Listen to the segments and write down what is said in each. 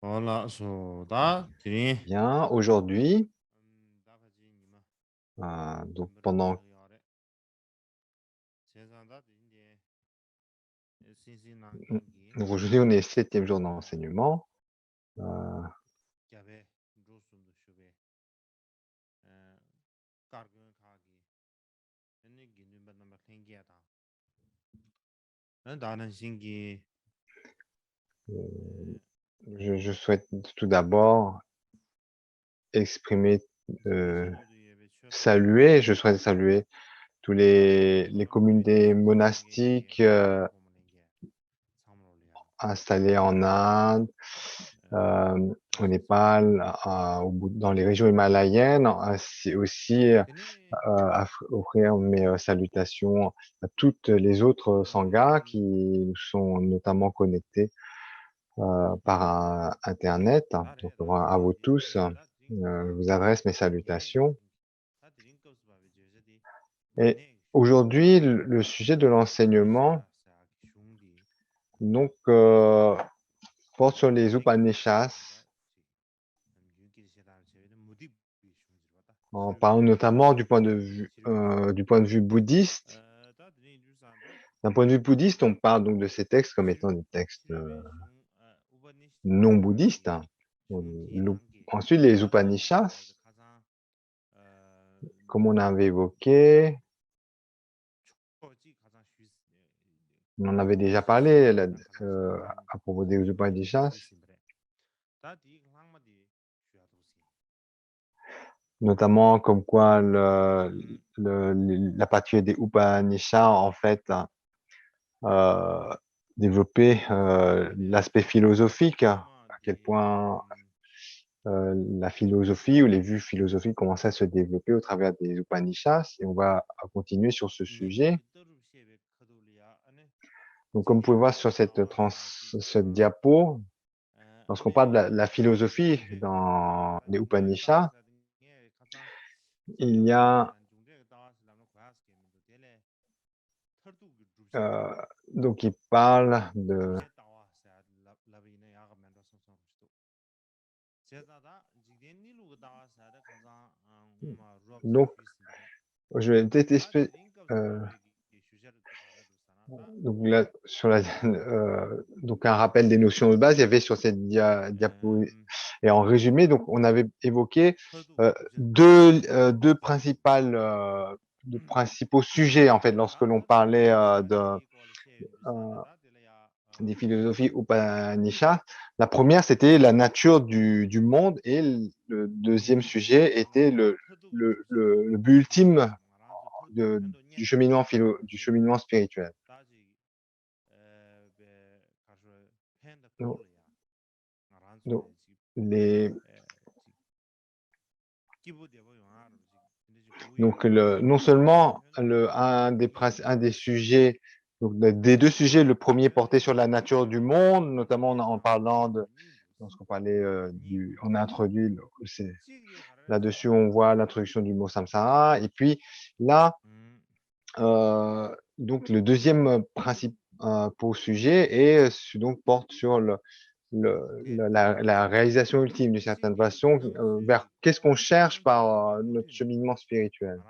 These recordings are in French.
Bien, aujourd'hui, donc pendant donc aujourd'hui, on est 7e jour d'enseignement. Heu, je souhaite tout d'abord exprimer, je souhaite saluer tous les communautés monastiques, installées en Inde, au Népal, au bout dans les régions himalayennes, ainsi aussi, offrir mes, salutations à toutes les autres sanghas qui nous sont notamment connectés, par internet. Donc à vous tous, je vous adresse mes salutations et aujourd'hui, le sujet de l'enseignement donc porte sur les Upanishads, en parlant notamment du point de vue bouddhiste. D'un point de vue bouddhiste, on parle donc de ces textes comme étant des textes, non bouddhistes, hein. L'Up Ensuite les Upanishads, comme on avait évoqué, on en avait déjà parlé à propos des Upanishads, notamment comme quoi la partie des Upanishads en fait, heu, développait, l'aspect philosophique, à quel point, la philosophie ou les vues philosophiques commençaient à se développer au travers des Upanishads et on va continuer sur ce sujet. Donc comme vous pouvez voir sur cette diapo, lorsqu'on parle de la philosophie dans les Upanishads, il y a, heu, donc il parle de donc je vais peut-être donc là sur la donc un rappel des notions de base, il y avait sur cette diapo et en résumé, donc on avait évoqué, 2 principales, 2 principaux sujets en fait lorsque l'on parlait, heu, des philosophies Upanishads. La première c'était la nature du monde et le 2e sujet était le but ultime de du cheminement spirituel. Donc donc les donc non seulement un des sujets, donc des 2 sujets, le premier portait sur la nature du monde, notamment en parlant de lorsqu'on parlait, on a introduit le c'est là-dessus, on voit l'introduction du mot samsara et puis là, donc le deuxième principe pour sujet et donc porte sur la réalisation ultime d'une certaine façon, vers qu'est-ce qu'on cherche par, notre cheminement spirituel?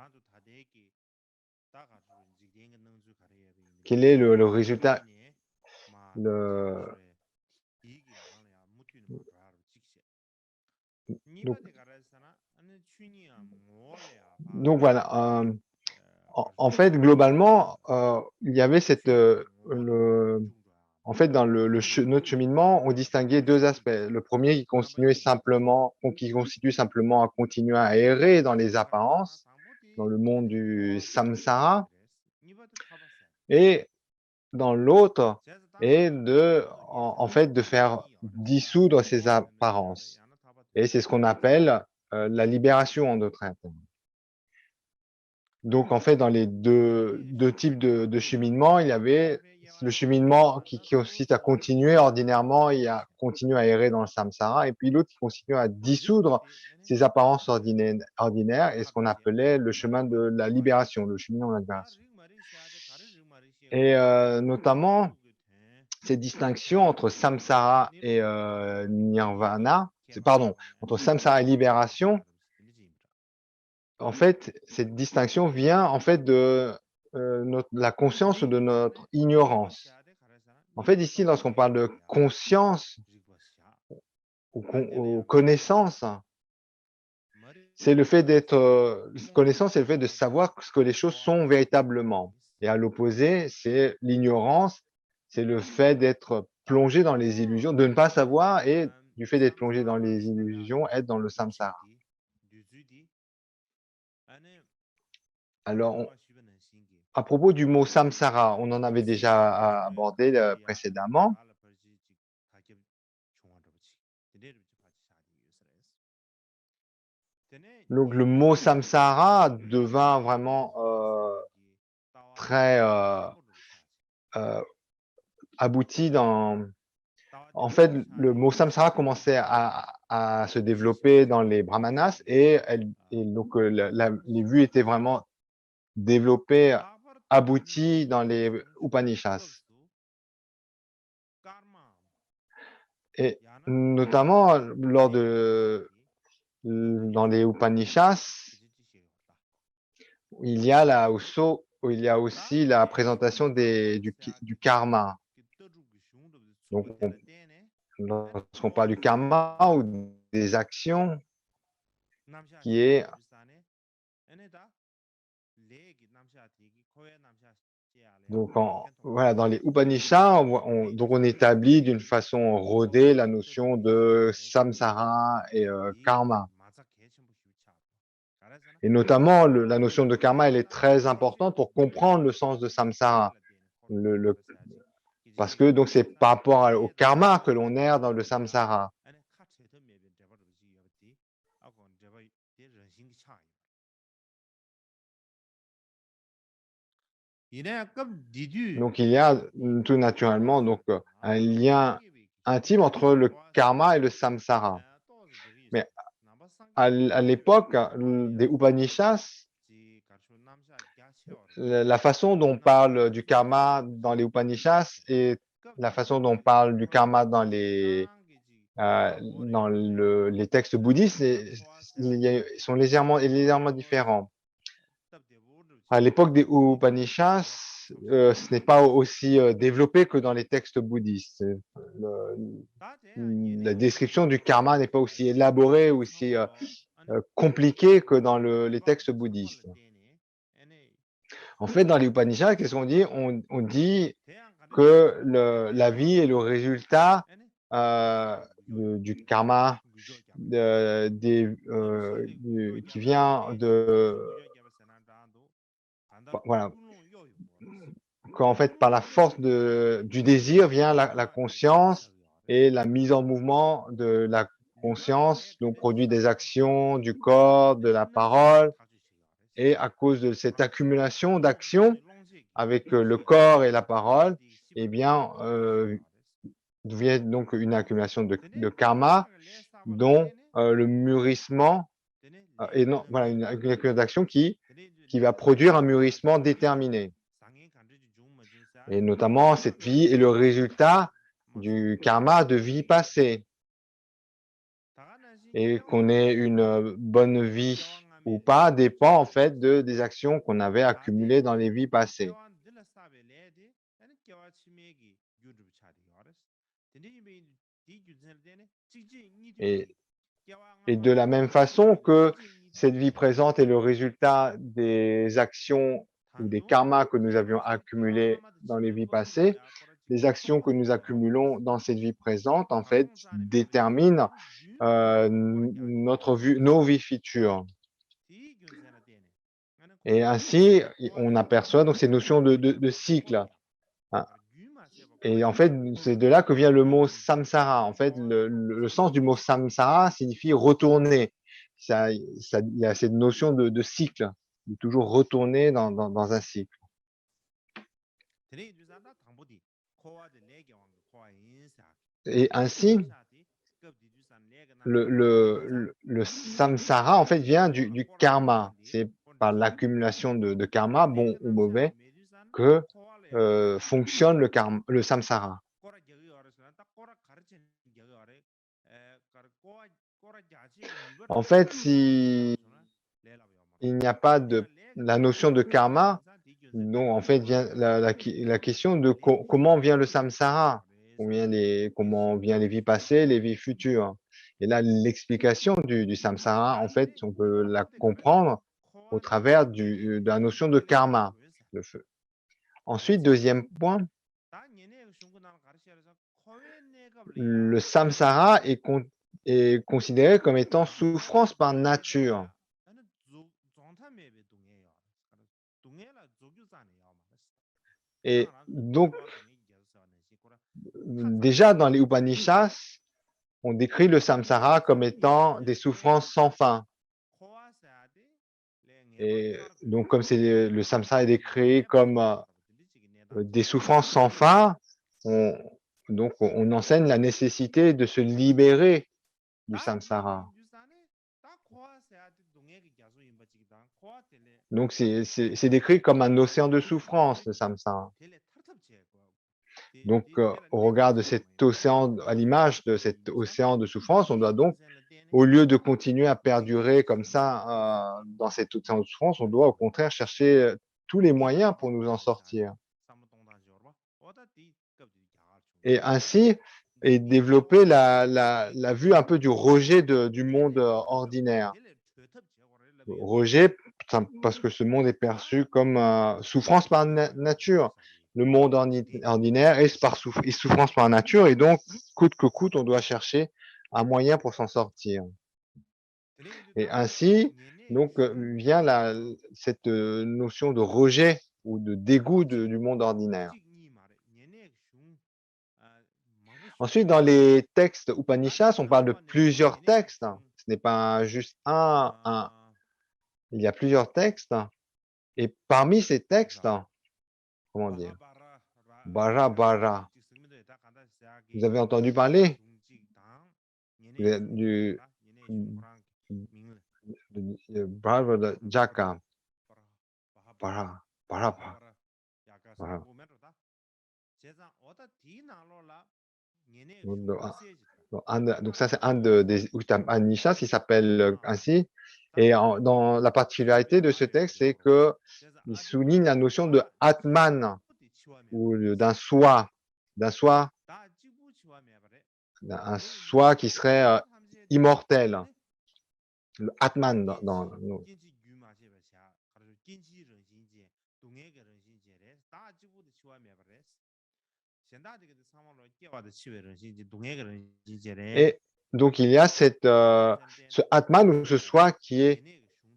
Quel est le résultat le donc voilà, en fait, globalement, il y avait en fait, dans notre cheminement, on distinguait 2 aspects. Le premier qui constitue simplement à continuer à errer dans les apparences, dans le monde du samsara et dans l'autre est en fait, de faire dissoudre ces apparences et c'est ce qu'on appelle, la libération en d'autres termes. Donc en fait, dans les deux types de cheminement, il y avait le cheminement qui consiste à continuer ordinairement et à continuer à errer dans le samsara et puis l'autre qui continue à dissoudre ces apparences ordinaires et ce qu'on appelait le chemin de la libération, le cheminement de la libération et notamment cette distinction entre samsara et nirvana, pardon, entre samsara et libération, en fait, cette distinction vient en fait de la conscience ou de notre ignorance. En fait, ici, lorsqu'on parle de conscience ou connaissance, c'est le fait d'être connaissance, c'est le fait de savoir ce que les choses sont véritablement. Et à l'opposé, c'est l'ignorance, c'est le fait d'être plongé dans les illusions, de ne pas savoir et du fait d'être plongé dans les illusions, être dans le samsara. Alors, à propos du mot samsara, on en avait déjà abordé précédemment. Donc, le mot samsara devint vraiment très abouti dans. En fait, le mot samsara commençait à se développer dans les brahmanas et donc les vues étaient vraiment développées, abouties dans les Upanishads. Et notamment dans les Upanishads, il y a aussi la présentation du karma. Donc, lorsqu'on parle du karma ou des actions, qui est donc voilà, dans les Upanishads, on établit d'une façon rodée la notion de samsara et karma. Et notamment, la notion de karma, elle est très importante pour comprendre le sens de samsara. Parce que donc c'est par rapport au karma que l'on erre dans le samsara. Donc il y a tout naturellement donc un lien intime entre le karma et le samsara. Mais à l'époque des Upanishads, la façon dont on parle du karma dans les Upanishads et la façon dont on parle du karma dans les textes bouddhistes sont légèrement différents. À l'époque des Upanishads, ce n'est pas aussi développé que dans les textes bouddhistes. La description du karma n'est pas aussi élaborée, aussi compliquée que dans les textes bouddhistes. En fait, dans les Upanishads, qu'est-ce qu'on dit? On dit que la vie est le résultat du karma qui vient voilà, qu'en fait, par la force du désir vient la conscience et la mise en mouvement de la conscience, donc produit des actions du corps, de la parole, et à cause de cette accumulation d'actions avec le corps et la parole, eh bien, vient donc une accumulation de karma dont le mûrissement et non, voilà, une accumulation d'actions qui va produire un mûrissement déterminé. Et notamment, cette vie est le résultat du karma de vie passée. Et qu'on ait une bonne vie ou pas dépend en fait des actions qu'on avait accumulées dans les vies passées. Et, et de la même façon que cette vie présente est le résultat des actions ou des karmas que nous avions accumulés dans les vies passées, les actions que nous accumulons dans cette vie présente, en fait, déterminent nos vies futures. Et ainsi, on aperçoit donc ces notions de cycle. Hein. Et en fait, c'est de là que vient le mot samsara. En fait, le sens du mot samsara signifie retourner. Il y a cette notion de cycle, de toujours retourner dans un cycle. Et ainsi, le samsara, en fait, vient du karma. C'est par l'accumulation de karma, bon ou mauvais, que fonctionne le samsara. En fait, si il n'y a pas de la notion de karma, donc en fait vient la question de comment vient le samsara, comment vient les vies passées, les vies futures. Et là, l'explication du samsara, en fait, on peut la comprendre au travers de la notion de karma. Le feu. Ensuite, deuxième point, le samsara est considéré comme étant souffrance par nature. Et donc, déjà dans les Upanishads, on décrit le samsara comme étant des souffrances sans fin. Et donc, comme le samsara est décrit comme des souffrances sans fin, donc on enseigne la nécessité de se libérer du samsara. Donc, c'est décrit comme un océan de souffrance, le samsara. Donc, au regard de cet océan, à l'image de cet océan de souffrance, on doit donc, au lieu de continuer à perdurer comme ça dans cet océan de souffrance, on doit au contraire chercher tous les moyens pour nous en sortir. Et ainsi, et développer la vue un peu du rejet du monde ordinaire. Rejet, parce que ce monde est perçu comme souffrance par nature. Le monde ordinaire est souffrance par nature, et donc, coûte que coûte, on doit chercher un moyen pour s'en sortir. Et ainsi, donc, vient cette notion de rejet ou de dégoût du monde ordinaire. Ensuite, dans les textes Upanishads, on parle de plusieurs textes. Ce n'est pas juste un. Il y a plusieurs textes. Et parmi ces textes, comment dire, bara bara. Vous avez entendu parler du Bhagavad Jaka. Bara, bara, bara. Donc ça, c'est un des Upanishads qui s'appelle ainsi. Et dans la particularité de ce texte, c'est que il souligne la notion de Atman, ou d'un soi, d'un soi, un soi qui serait immortel. Le Atman dans. Et donc il y a ce Atman ou ce soi qui est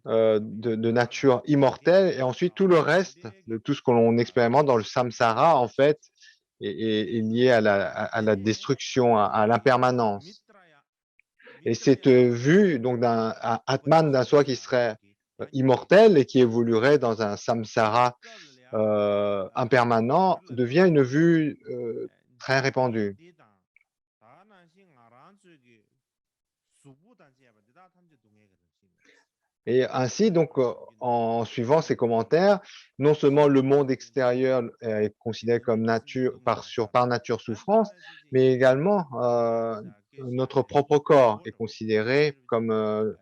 de nature immortelle, et ensuite tout le reste, de tout ce que l'on expérimente dans le samsara, en fait, est lié à la destruction, à l'impermanence. Et cette vue donc d'un Atman, d'un soi qui serait immortel et qui évoluerait dans un samsara impermanent, devient une vue très répandue. Et ainsi, donc, en suivant ces commentaires, non seulement le monde extérieur est considéré comme par nature souffrance, mais également notre propre corps est considéré comme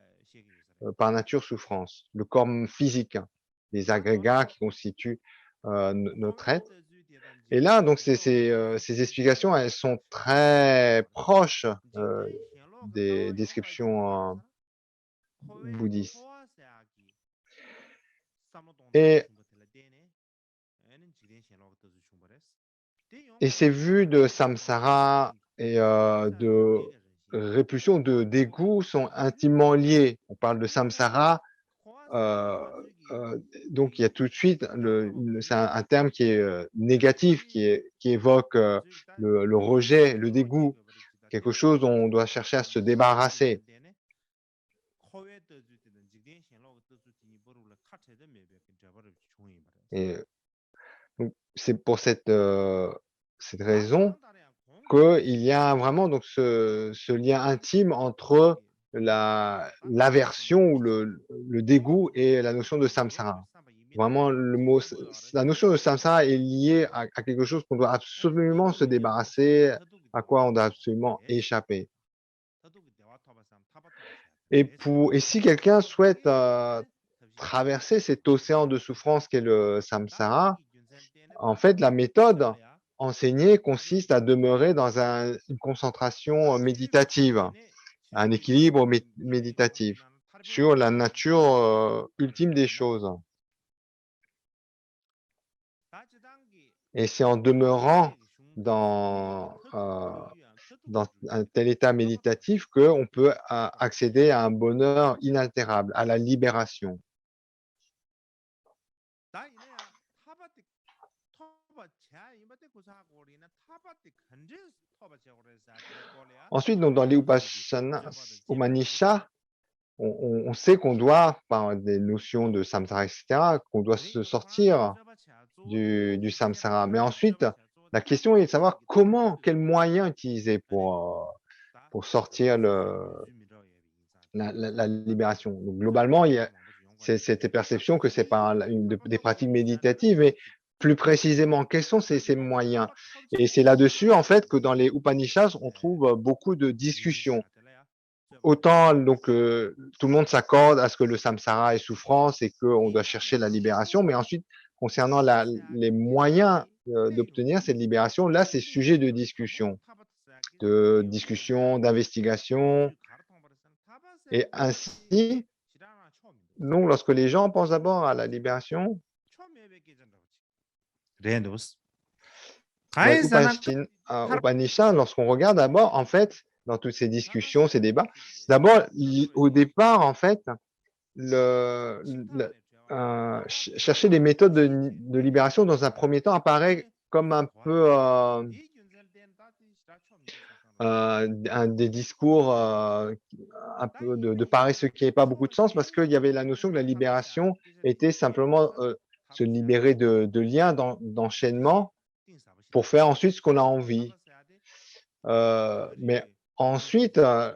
par nature souffrance. Le corps physique, hein, les agrégats qui constituent notre être. Et là, donc, ces explications, elles sont très proches des descriptions bouddhistes. Et ces vues de samsara et de répulsion, de dégoût sont intimement liées. On parle de samsara, heu donc il y a tout de suite c'est un terme qui est négatif, qui évoque le rejet, le dégoût, quelque chose dont on doit chercher à se débarrasser. Et donc c'est pour cette raison qu'il y a vraiment donc ce lien intime entre l'aversion ou le dégoût et la notion de samsara. Vraiment, la notion de samsara est liée à quelque chose qu'on doit absolument se débarrasser, à quoi on doit absolument échapper. Et si quelqu'un souhaite traverser cet océan de souffrance qu'est le samsara, en fait, la méthode enseignée consiste à demeurer dans une concentration méditative, un équilibre méditatif sur la nature ultime des choses. Et c'est en demeurant dans un tel état méditatif qu'on peut accéder à un bonheur inaltérable, à la libération. Ensuite, donc, dans les Upanishads, on sait qu'on doit, par des notions de samsara, etc., qu'on doit se sortir du samsara. Mais ensuite, la question est de savoir quels moyens utiliser pour sortir la libération. Donc, globalement, il y a cette perception que c'est par des pratiques méditatives, mais plus précisément, quels sont ces moyens? Et c'est là-dessus, en fait, que dans les Upanishads, on trouve beaucoup de discussions. Autant donc tout le monde s'accorde à ce que le samsara est souffrance et qu'on doit chercher la libération, mais ensuite, concernant les moyens d'obtenir cette libération, là, c'est sujet de discussion, d'investigation. Et ainsi, donc, lorsque les gens pensent d'abord à la libération, dans les Upanishads, lorsqu'on regarde d'abord, en fait, dans toutes ces discussions, ces débats, d'abord, au départ, en fait, chercher des méthodes de libération dans un premier temps apparaît comme un peu des discours un peu de paresseux qui n'avaient pas beaucoup de sens parce qu'il y avait la notion que la libération était simplement se libérer de liens, d'enchaînements pour faire ensuite ce qu'on a envie. Mais ensuite, à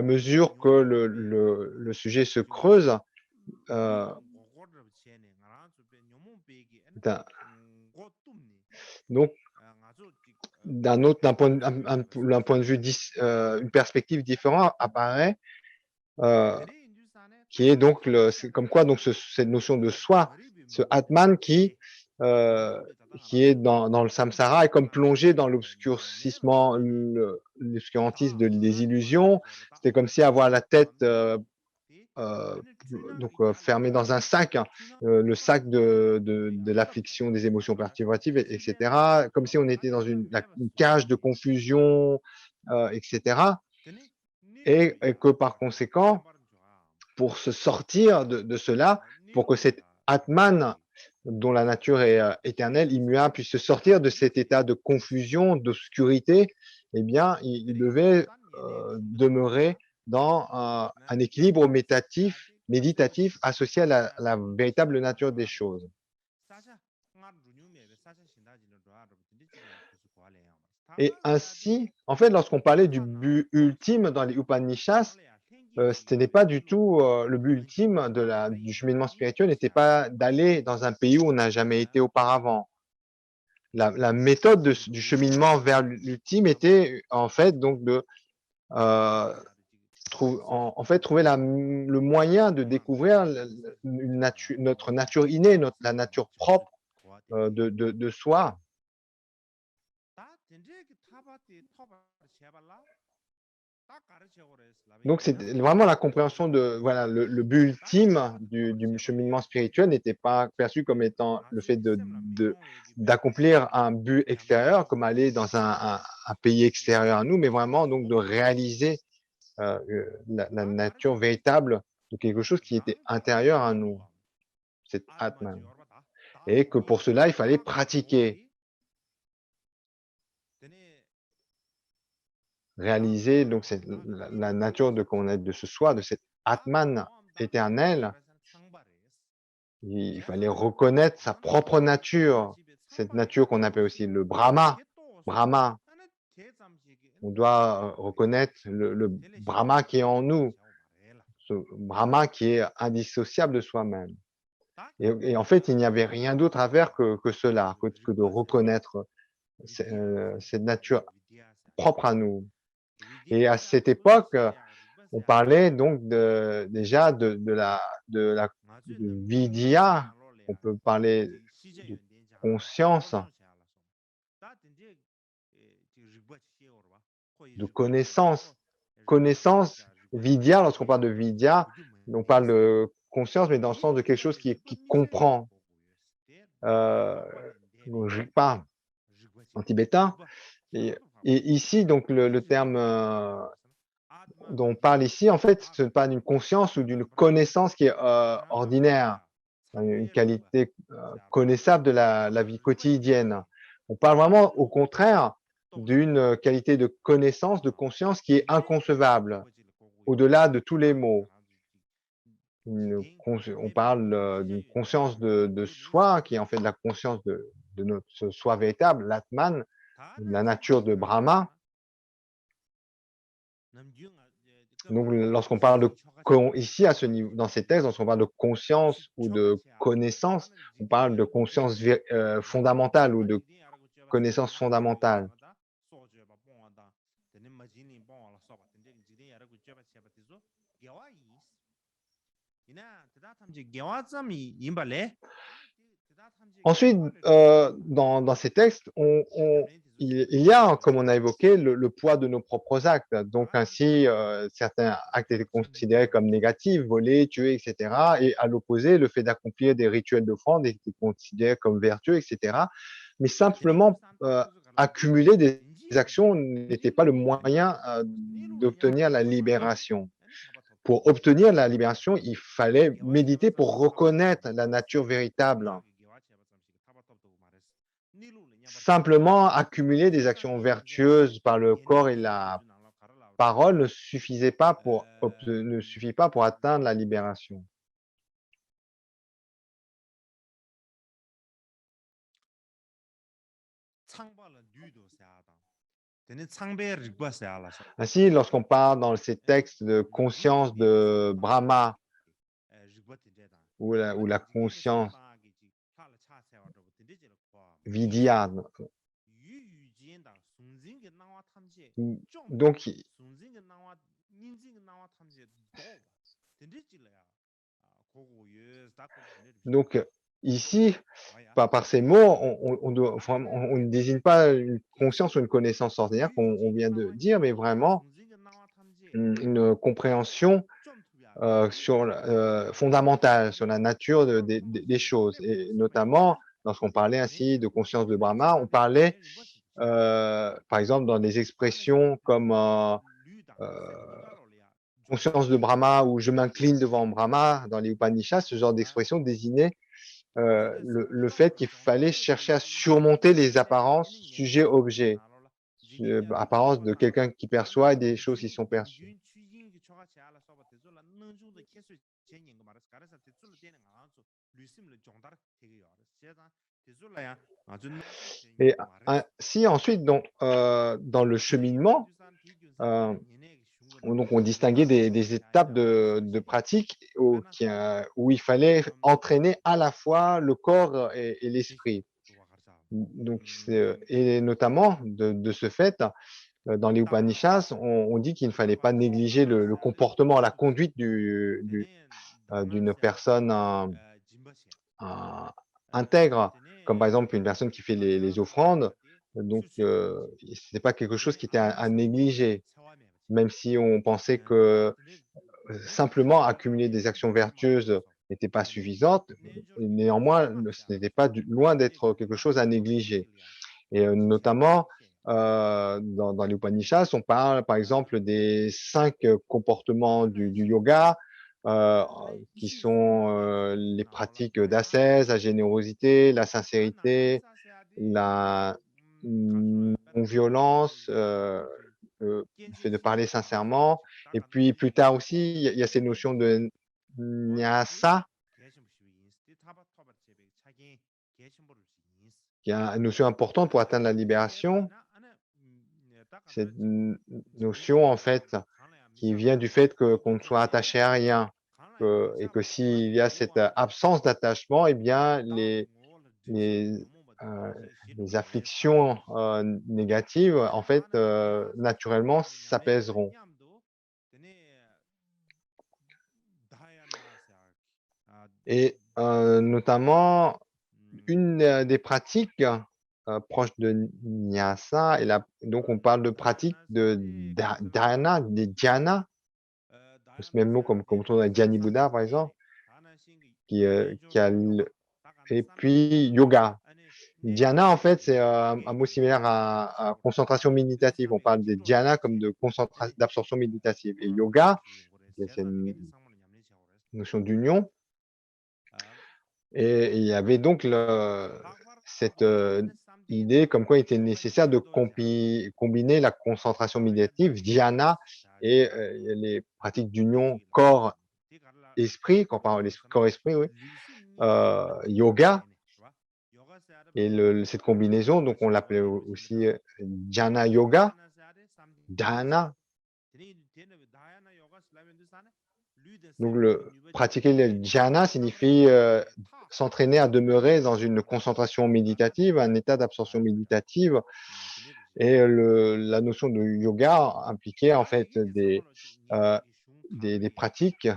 mesure que le sujet se creuse, donc d'un point de vue, une perspective différente apparaît, qui est donc c'est comme quoi donc cette notion de soi, ce Atman qui est dans le samsara est comme plongé dans l'obscurantisme des illusions. C'était comme si avoir la tête fermée dans un sac, hein, le sac de l'affliction des émotions perturbatives, etc. Comme si on était dans une cage de confusion, etc. Et que par conséquent, pour se sortir de cela, pour que cet Atman, dont la nature est éternelle, immuable, puisse se sortir de cet état de confusion, d'obscurité, eh bien, il devait demeurer dans un équilibre méditatif associé à la véritable nature des choses. Et ainsi, en fait, lorsqu'on parlait du but ultime dans les Upanishads, ce n'est pas du tout le but ultime du cheminement spirituel n'était pas d'aller dans un pays où on n'a jamais été auparavant. La méthode du cheminement vers l'ultime était en fait donc de trouver le moyen de découvrir notre nature innée, la nature propre de soi. Donc, c'est vraiment la compréhension de voilà, le but ultime du cheminement spirituel n'était pas perçu comme étant le fait d'accomplir un but extérieur, comme aller dans un pays extérieur à nous, mais vraiment donc de réaliser la nature véritable de quelque chose qui était intérieur à nous, cet Atman. Et que pour cela, il fallait pratiquer, réaliser donc la nature de ce soi, de cet Atman éternel. Il fallait reconnaître sa propre nature, cette nature qu'on appelle aussi le Brahma. Brahma, on doit reconnaître le Brahma qui est en nous, ce Brahma qui est indissociable de soi-même. Et en fait, il n'y avait rien d'autre à faire que cela, que de reconnaître cette nature propre à nous. Et à cette époque, on parlait donc déjà de vidya, on peut parler de conscience, de connaissance. Connaissance, vidya, lorsqu'on parle de vidya, on parle de conscience, mais dans le sens de quelque chose qui comprend. Euh, je parle en tibétain. Et, et ici, donc, le terme dont on parle ici, en fait, ce n'est pas d'une conscience ou d'une connaissance qui est ordinaire, une qualité connaissable de la vie quotidienne. On parle vraiment, au contraire, d'une qualité de connaissance, de conscience qui est inconcevable, au-delà de tous les mots. On parle d'une conscience de soi, qui est en fait la conscience de notre soi véritable, l'Atman, de la nature de Brahma. Donc, lorsqu'on parle ici, à ce niveau, dans ces textes, lorsqu'on parle de conscience ou de connaissance, on parle de conscience fondamentale ou de connaissance fondamentale. Ensuite, dans ces textes, il y a, comme on a évoqué, le poids de nos propres actes. Donc ainsi, certains actes étaient considérés comme négatifs, voler, tuer, etc. Et à l'opposé, le fait d'accomplir des rituels d'offrande était considéré comme vertueux, etc. Mais simplement accumuler des actions n'était pas le moyen d'obtenir la libération. Pour obtenir la libération, il fallait méditer pour reconnaître la nature véritable. Simplement accumuler des actions vertueuses par le corps et la parole ne suffit pas pour atteindre la libération. Ainsi, lorsqu'on parle dans ces textes de conscience de Brahma ou la conscience vidya, donc, donc ici, par ces mots, on ne désigne pas une conscience ou une connaissance ordinaire qu'on vient de dire, mais vraiment une compréhension fondamentale sur la nature des choses. Et notamment, lorsqu'on parlait ainsi de conscience de Brahma, on parlait, par exemple, dans des expressions comme conscience de Brahma ou je m'incline devant Brahma dans les Upanishads, ce genre d'expression désignait le fait qu'il fallait chercher à surmonter les apparences sujet-objet, apparence de quelqu'un qui perçoit et des choses qui sont perçues. Et ainsi, ensuite, dans le cheminement, euh, donc on distinguait des étapes de pratique où il fallait entraîner à la fois le corps et l'esprit. Donc, et notamment, de ce fait, dans les Upanishads, on dit qu'il ne fallait pas négliger le comportement, la conduite d'une personne intègre, comme par exemple une personne qui fait les offrandes. Donc, ce n'est pas quelque chose qui était à négliger, même si on pensait que simplement accumuler des actions vertueuses n'était pas suffisante. Néanmoins, ce n'était pas loin d'être quelque chose à négliger. Et notamment, dans les Upanishads, on parle par exemple des 5 comportements du yoga, euh, qui sont les pratiques d'ascèse, la générosité, la sincérité, la non-violence, le fait de parler sincèrement. Et puis plus tard aussi, il y a ces notions de nyasa, qui est une notion importante pour atteindre la libération. Cette notion, en fait, qui vient du fait qu'on ne soit attaché à rien, et que s'il y a cette absence d'attachement, eh bien, les, euh, les afflictions négatives, en fait, naturellement, s'apaiseront. Et notamment, une des pratiques proches de Nyasa, donc on parle de pratiques de dhyana, des dhyana, ce même mot comme on trouve dans Dhyani Buddha par exemple, qui a et puis yoga. Dhyana, en fait, c'est un mot similaire à concentration méditative. On parle des dhyana comme d'absorption méditative. Et yoga, c'est une notion d'union. Et il y avait donc cette idée comme quoi il était nécessaire de combiner la concentration méditative, dhyana, et les pratiques d'union corps-esprit, quand on parle corps-esprit, oui, yoga, et cette combinaison, donc on l'appelait aussi dhyana yoga, dhyana. Donc pratiquer le dhyana signifie s'entraîner à demeurer dans une concentration méditative, un état d'absorption méditative. Et la notion de yoga impliquait en fait euh, des pratiques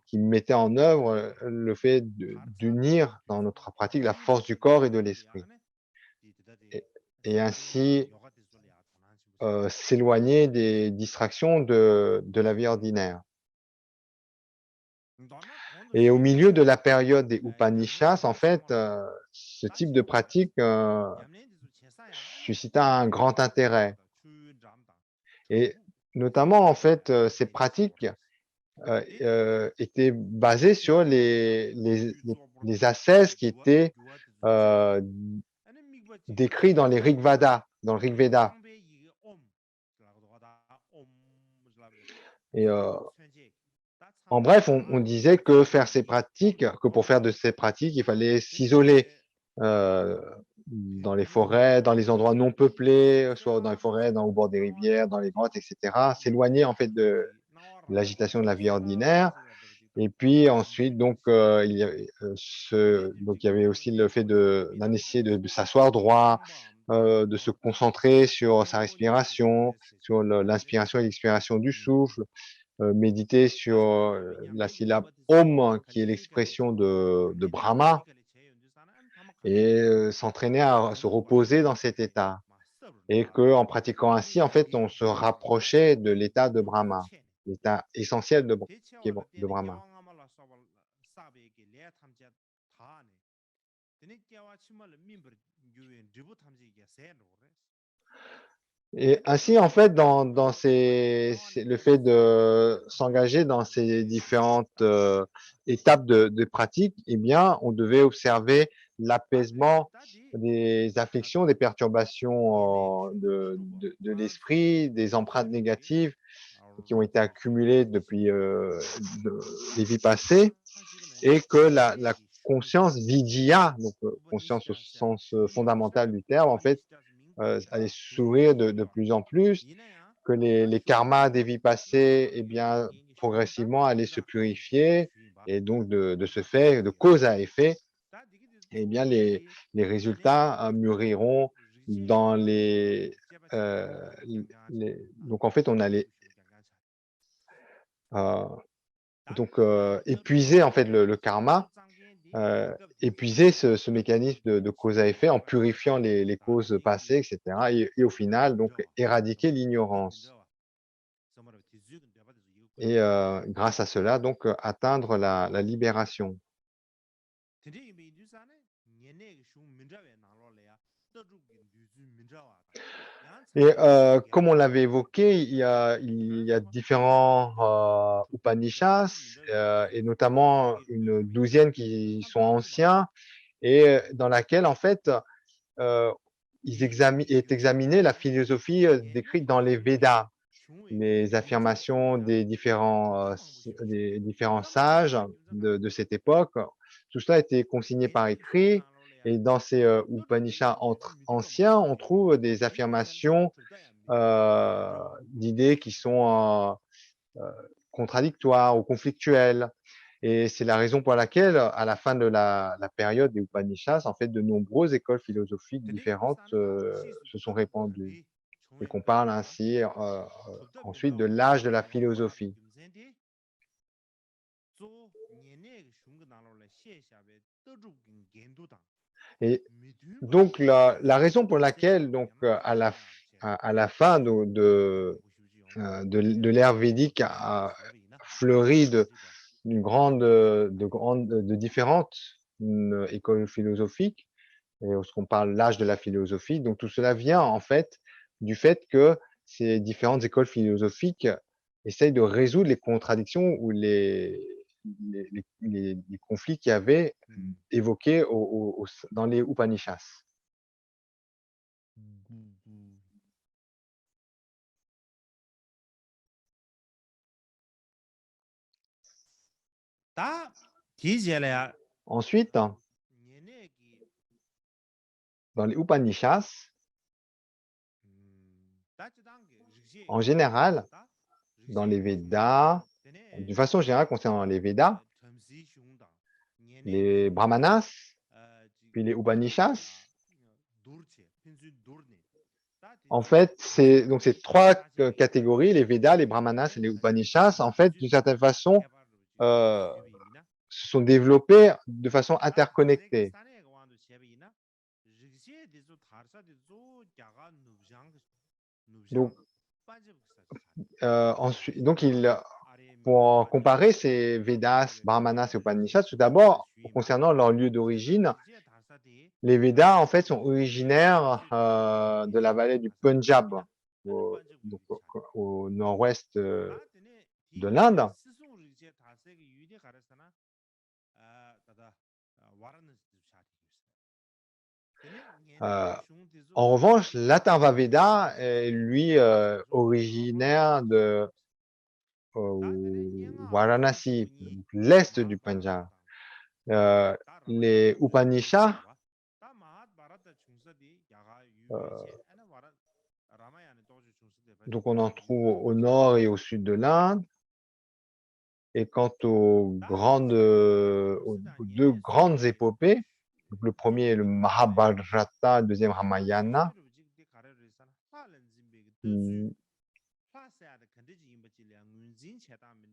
qui mettaient en œuvre le fait d'unir dans notre pratique la force du corps et de l'esprit. Et, et ainsi s'éloigner des distractions de la vie ordinaire. Et au milieu de la période des Upanishads, en fait, ce type de pratique suscita un grand intérêt. Et notamment, en fait, ces pratiques étaient basées sur les ascèses qui étaient euh, décrits dans les Rigveda, dans le Rigveda. Et en bref, on disait que pour faire de ces pratiques, il fallait s'isoler euh, dans les forêts, dans les endroits non peuplés, soit dans les forêts, au bord des rivières, dans les grottes, etc. S'éloigner en fait de l'agitation de la vie ordinaire. Et puis ensuite, donc, donc il y avait aussi le fait d'un essayer de s'asseoir droit, de se concentrer sur sa respiration, sur l'inspiration et l'expiration du souffle, méditer sur la syllabe Om, qui est l'expression de Brahma, et s'entraîner à se reposer dans cet état. Et qu'en pratiquant ainsi, en fait, on se rapprochait de l'état de Brahma, l'état essentiel de Brahma. Et ainsi, en fait, le fait de s'engager dans ces différentes étapes de pratique, eh bien, on devait observer l'apaisement des afflictions, des perturbations de l'esprit, des empreintes négatives qui ont été accumulées depuis les vies passées, et que la conscience vidya, donc conscience au sens fondamental du terme, en fait, allait s'ouvrir de plus en plus, que les karmas des vies passées, eh bien, progressivement allaient se purifier, et donc de ce fait, de cause à effet, eh bien, les résultats mûriront dans euh, donc en fait, on allait euh, épuiser en fait le karma, épuiser ce mécanisme de cause à effet en purifiant les causes passées, etc. Et au final, donc, éradiquer l'ignorance. Et grâce à cela, donc, atteindre la libération. Et comme on l'avait évoqué, il y a différents Upanishads, et notamment une douzaine qui sont anciens, et dans laquelle, en fait, euh, est examinée la philosophie décrite dans les Védas, les affirmations des différents sages de cette époque. Tout cela a été consigné par écrit, et dans ces Upanishads anciens, on trouve des affirmations d'idées qui sont contradictoires ou conflictuelles. Et c'est la raison pour laquelle, à la fin de la période des Upanishads, en fait, de nombreuses écoles philosophiques différentes se sont répandues, et qu'on parle ainsi ensuite de l'âge de la philosophie. Et donc, la raison pour laquelle, donc, à la fin de l'ère védique a fleuri de différentes écoles philosophiques, et ce qu'on parle l'âge de la philosophie. Donc, tout cela vient, en fait, du fait que ces différentes écoles philosophiques essayent de résoudre les contradictions ou les conflits qu'il y avait évoqués dans les Upanishads. Ensuite, dans les Upanishads, en général, dans les Védas, d'une façon générale concernant les Védas, les Brahmanas, puis les Upanishads, en fait, c'est donc ces trois catégories, les Védas, les Brahmanas et les Upanishads, en fait, d'une certaine façon, se sont développés de façon interconnectée. Donc, ensuite, donc pour comparer ces Védas, Brahmanas et Upanishads, tout d'abord, concernant leur lieu d'origine, les Védas, en fait, sont originaires de la vallée du Punjab, au nord-ouest de l'Inde. En revanche, l'Atharva Veda est, lui, originaire de Varanasi, l'est du Punjab. Les Upanishads, donc on en trouve au nord et au sud de l'Inde. Et quant aux deux grandes épopées, donc le premier est le Mahabharata, le deuxième Ramayana,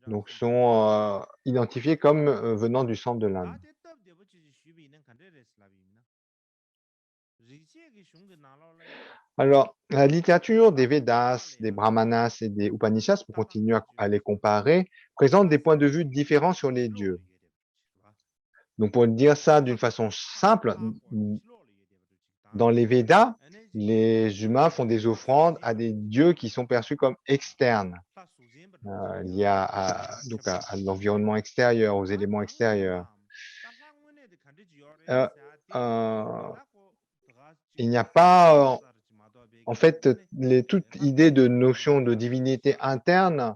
donc sont identifiés comme venant du centre de l'Inde. Alors, la littérature des Védas, des Brahmanas et des Upanishads, pour continuer à les comparer, présente des points de vue différents sur les dieux. Donc, pour dire ça d'une façon simple, dans les Védas, les humains font des offrandes à des dieux qui sont perçus comme externes, liés donc à l'environnement extérieur, aux éléments extérieurs. Il n'y a pas, en fait, toute idée de notion de divinité interne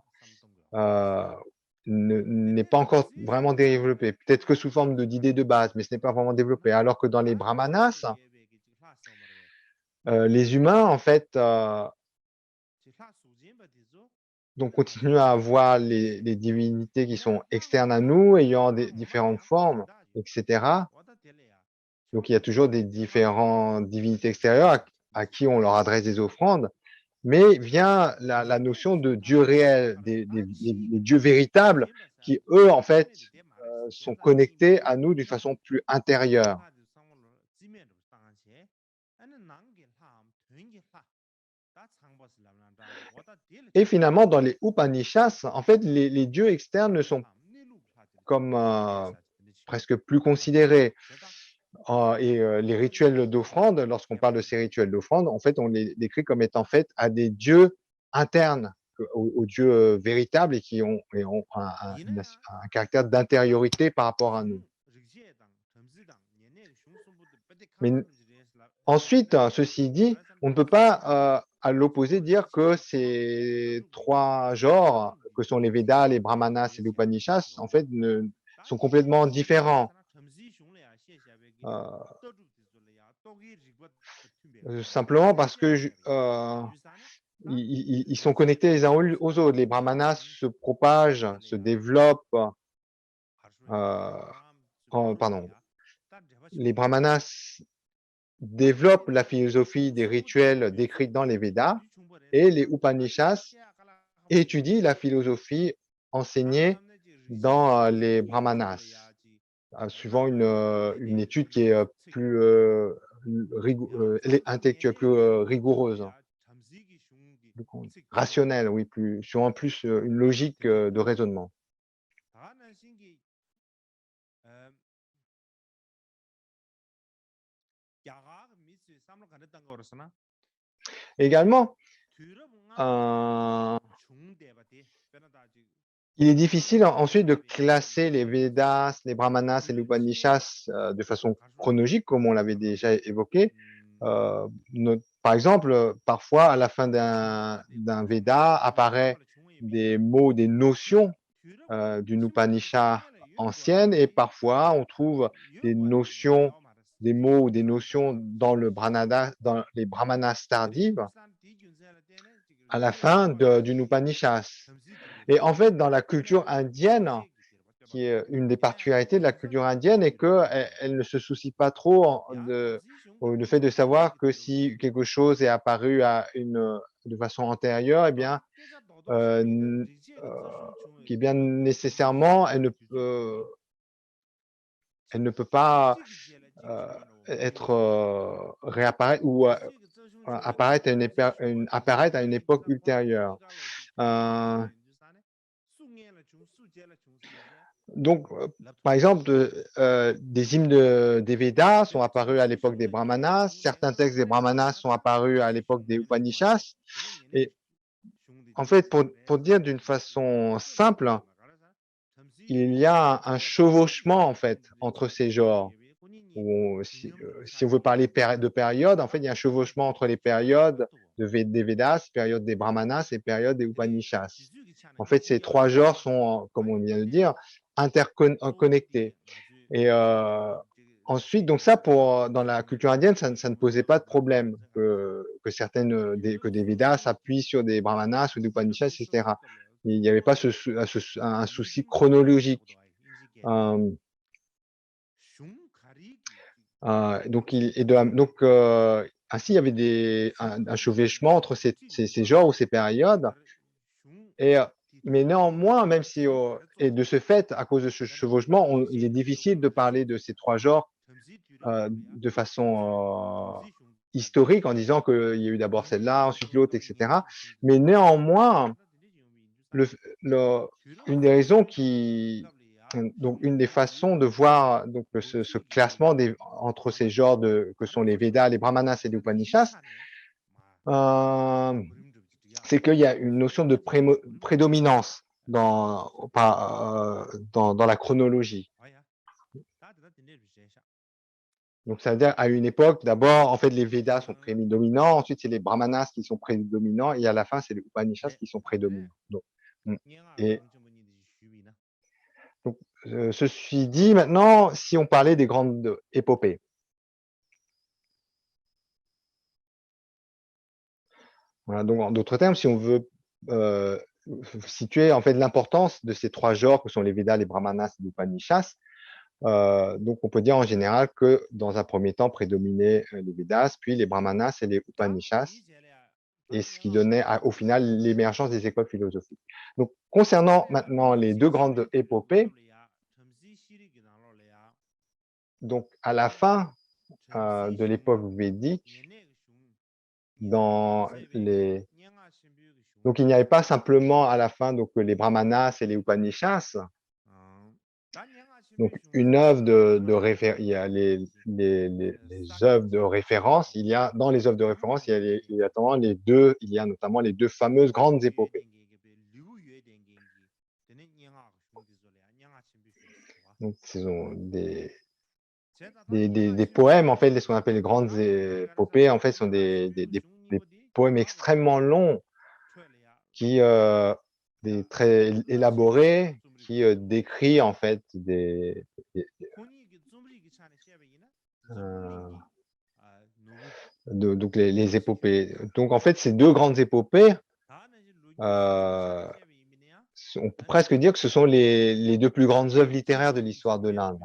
n'est pas encore vraiment développée. Peut-être que sous forme d'idées de base, mais ce n'est pas vraiment développé. Alors que dans les Brahmanas, les humains, en fait, donc continuent à avoir les divinités qui sont externes à nous, ayant des différentes formes, etc. Donc il y a toujours des différentes divinités extérieures à qui on leur adresse des offrandes, mais vient la notion de Dieu réel, des dieux véritables qui, eux, en fait, sont connectés à nous d'une façon plus intérieure. Et finalement, dans les Upanishads, en fait, les dieux externes ne sont comme presque plus considérés. Les rituels d'offrande, lorsqu'on parle de ces rituels d'offrande, en fait, on les décrit comme étant faits à des dieux internes, aux dieux véritables et qui ont un caractère d'intériorité par rapport à nous. Mais ensuite, ceci dit, on ne peut pas, à l'opposé, dire que ces trois genres, que sont les Védas, les Brahmanas et les Upanishads, en fait, sont complètement différents. Simplement parce que ils sont connectés les uns aux autres. Les Brahmanas se propagent, se développent. Pardon. Les Brahmanas développent la philosophie des rituels décrits dans les Védas et les Upanishads étudient la philosophie enseignée dans les Brahmanas. suivant une étude qui est plus intellectuelle, plus rigoureuse, hein, rationnelle, oui, plus, suivant plus une logique de raisonnement. Également, euh, il est difficile ensuite de classer les Védas, les Brahmanas et les Upanishads de façon chronologique, comme on l'avait déjà évoqué. Par exemple, parfois, à la fin d'un Veda, apparaît des mots, des notions d'une Upanishad ancienne, et parfois, on trouve des notions, des mots ou des notions dans dans les Brahmanas tardives, à la fin d'une Upanishad. Et en fait, dans la culture indienne, qui est une des particularités de la culture indienne, est qu'elle ne se soucie pas trop le fait de savoir que si quelque chose est apparu de façon antérieure, eh bien, euh, qui est bien nécessairement, elle ne peut pas euh, être réapparaître ou apparaître à une époque ultérieure. Euh, Donc, par exemple, des hymnes des Védas sont apparus à l'époque des Brahmanas, certains textes des Brahmanas sont apparus à l'époque des Upanishads. Et en fait, pour dire d'une façon simple, il y a un chevauchement en fait entre ces genres. Si on veut parler de périodes, en fait, il y a un chevauchement entre les périodes des Védas, période des Brahmanas et période des Upanishads. En fait, ces trois genres sont, comme on vient de dire, interconnectés. Et ensuite, donc ça, dans la culture indienne, ça ne posait pas de problème que des Védas s'appuient sur des Brahmanas ou des Upanishads, etc. Il n'y avait pas un souci chronologique. Euh, ainsi, il y avait un chevauchement entre ces genres ou ces périodes. Et, mais néanmoins, même si, et de ce fait, à cause de ce chevauchement, il est difficile de parler de ces trois genres de façon historique en disant qu'il y a eu d'abord celle-là, ensuite l'autre, etc. Mais néanmoins, le, le, une des raisons donc une des façons de voir donc ce classement entre ces genres que sont les Védas, les Brahmanas et les Upanishads, c'est qu'il y a une notion de prédominance dans la chronologie. Donc, ça veut dire à une époque, d'abord, en fait, les Védas sont prédominants, ensuite, c'est les Brahmanas qui sont prédominants, et à la fin, c'est les Upanishads qui sont prédominants. Et donc, ceci dit, maintenant, si on parlait des grandes épopées. Voilà, donc, en d'autres termes, si on veut situer en fait l'importance de ces trois genres que sont les Védas, les Brahmanas et les Upanishads, donc on peut dire en général que dans un premier temps prédominaient les Védas, puis les Brahmanas et les Upanishads, et ce qui donnait au final l'émergence des écoles philosophiques. Donc concernant maintenant les deux grandes épopées, donc à la fin de l'époque védique, donc il n'y avait pas simplement à la fin donc les Brahmanas et les Upanishads. Donc, une œuvre il y a les œuvres de référence. Dans les œuvres de référence, il y a notamment les deux fameuses grandes épopées. Donc, ce sont des poèmes, en fait, ce qu'on appelle les grandes épopées, en fait, sont des poèmes extrêmement longs, très élaborés, qui décrit en fait donc les épopées. Donc en fait, ces deux grandes épopées, on peut presque dire que ce sont les deux plus grandes œuvres littéraires de l'histoire de l'Inde.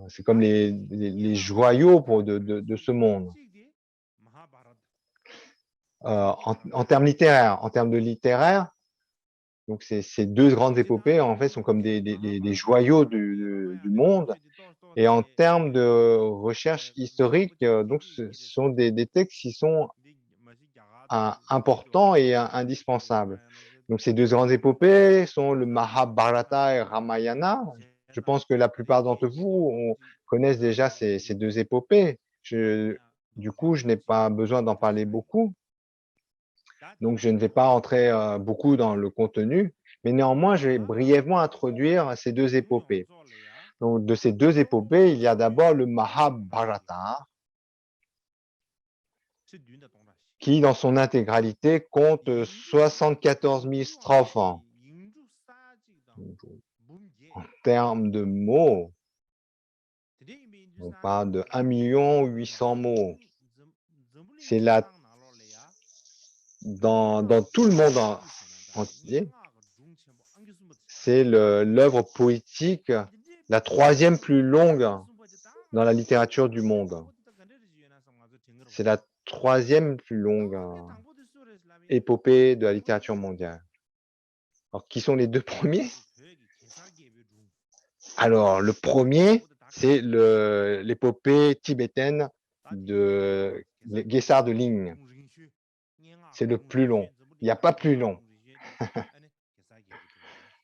C'est comme les joyaux de ce monde. En termes littéraires, Donc, ces deux grandes épopées, en fait, sont comme des joyaux du monde. Et en termes de recherche historique, donc, ce sont des textes qui sont importants et indispensables. Donc, ces deux grandes épopées sont le Mahabharata et Ramayana. Je pense que la plupart d'entre vous connaissent déjà ces deux épopées. Du coup, je n'ai pas besoin d'en parler beaucoup. Donc, je ne vais pas entrer beaucoup dans le contenu, mais néanmoins, je vais brièvement introduire ces deux épopées. Donc, de ces deux épopées, il y a d'abord le Mahabharata, qui, dans son intégralité, compte 74 000 strophes. En termes de mots, on parle de 1 800 000 mots. C'est là, dans tout le monde entier, c'est l'œuvre poétique la troisième plus longue dans la littérature du monde. C'est la troisième plus longue épopée de la littérature mondiale. Alors, qui sont les deux premiers? Alors, le premier, c'est l'épopée tibétaine de Gesar de Ling. C'est le plus long. Il n'y a pas plus long.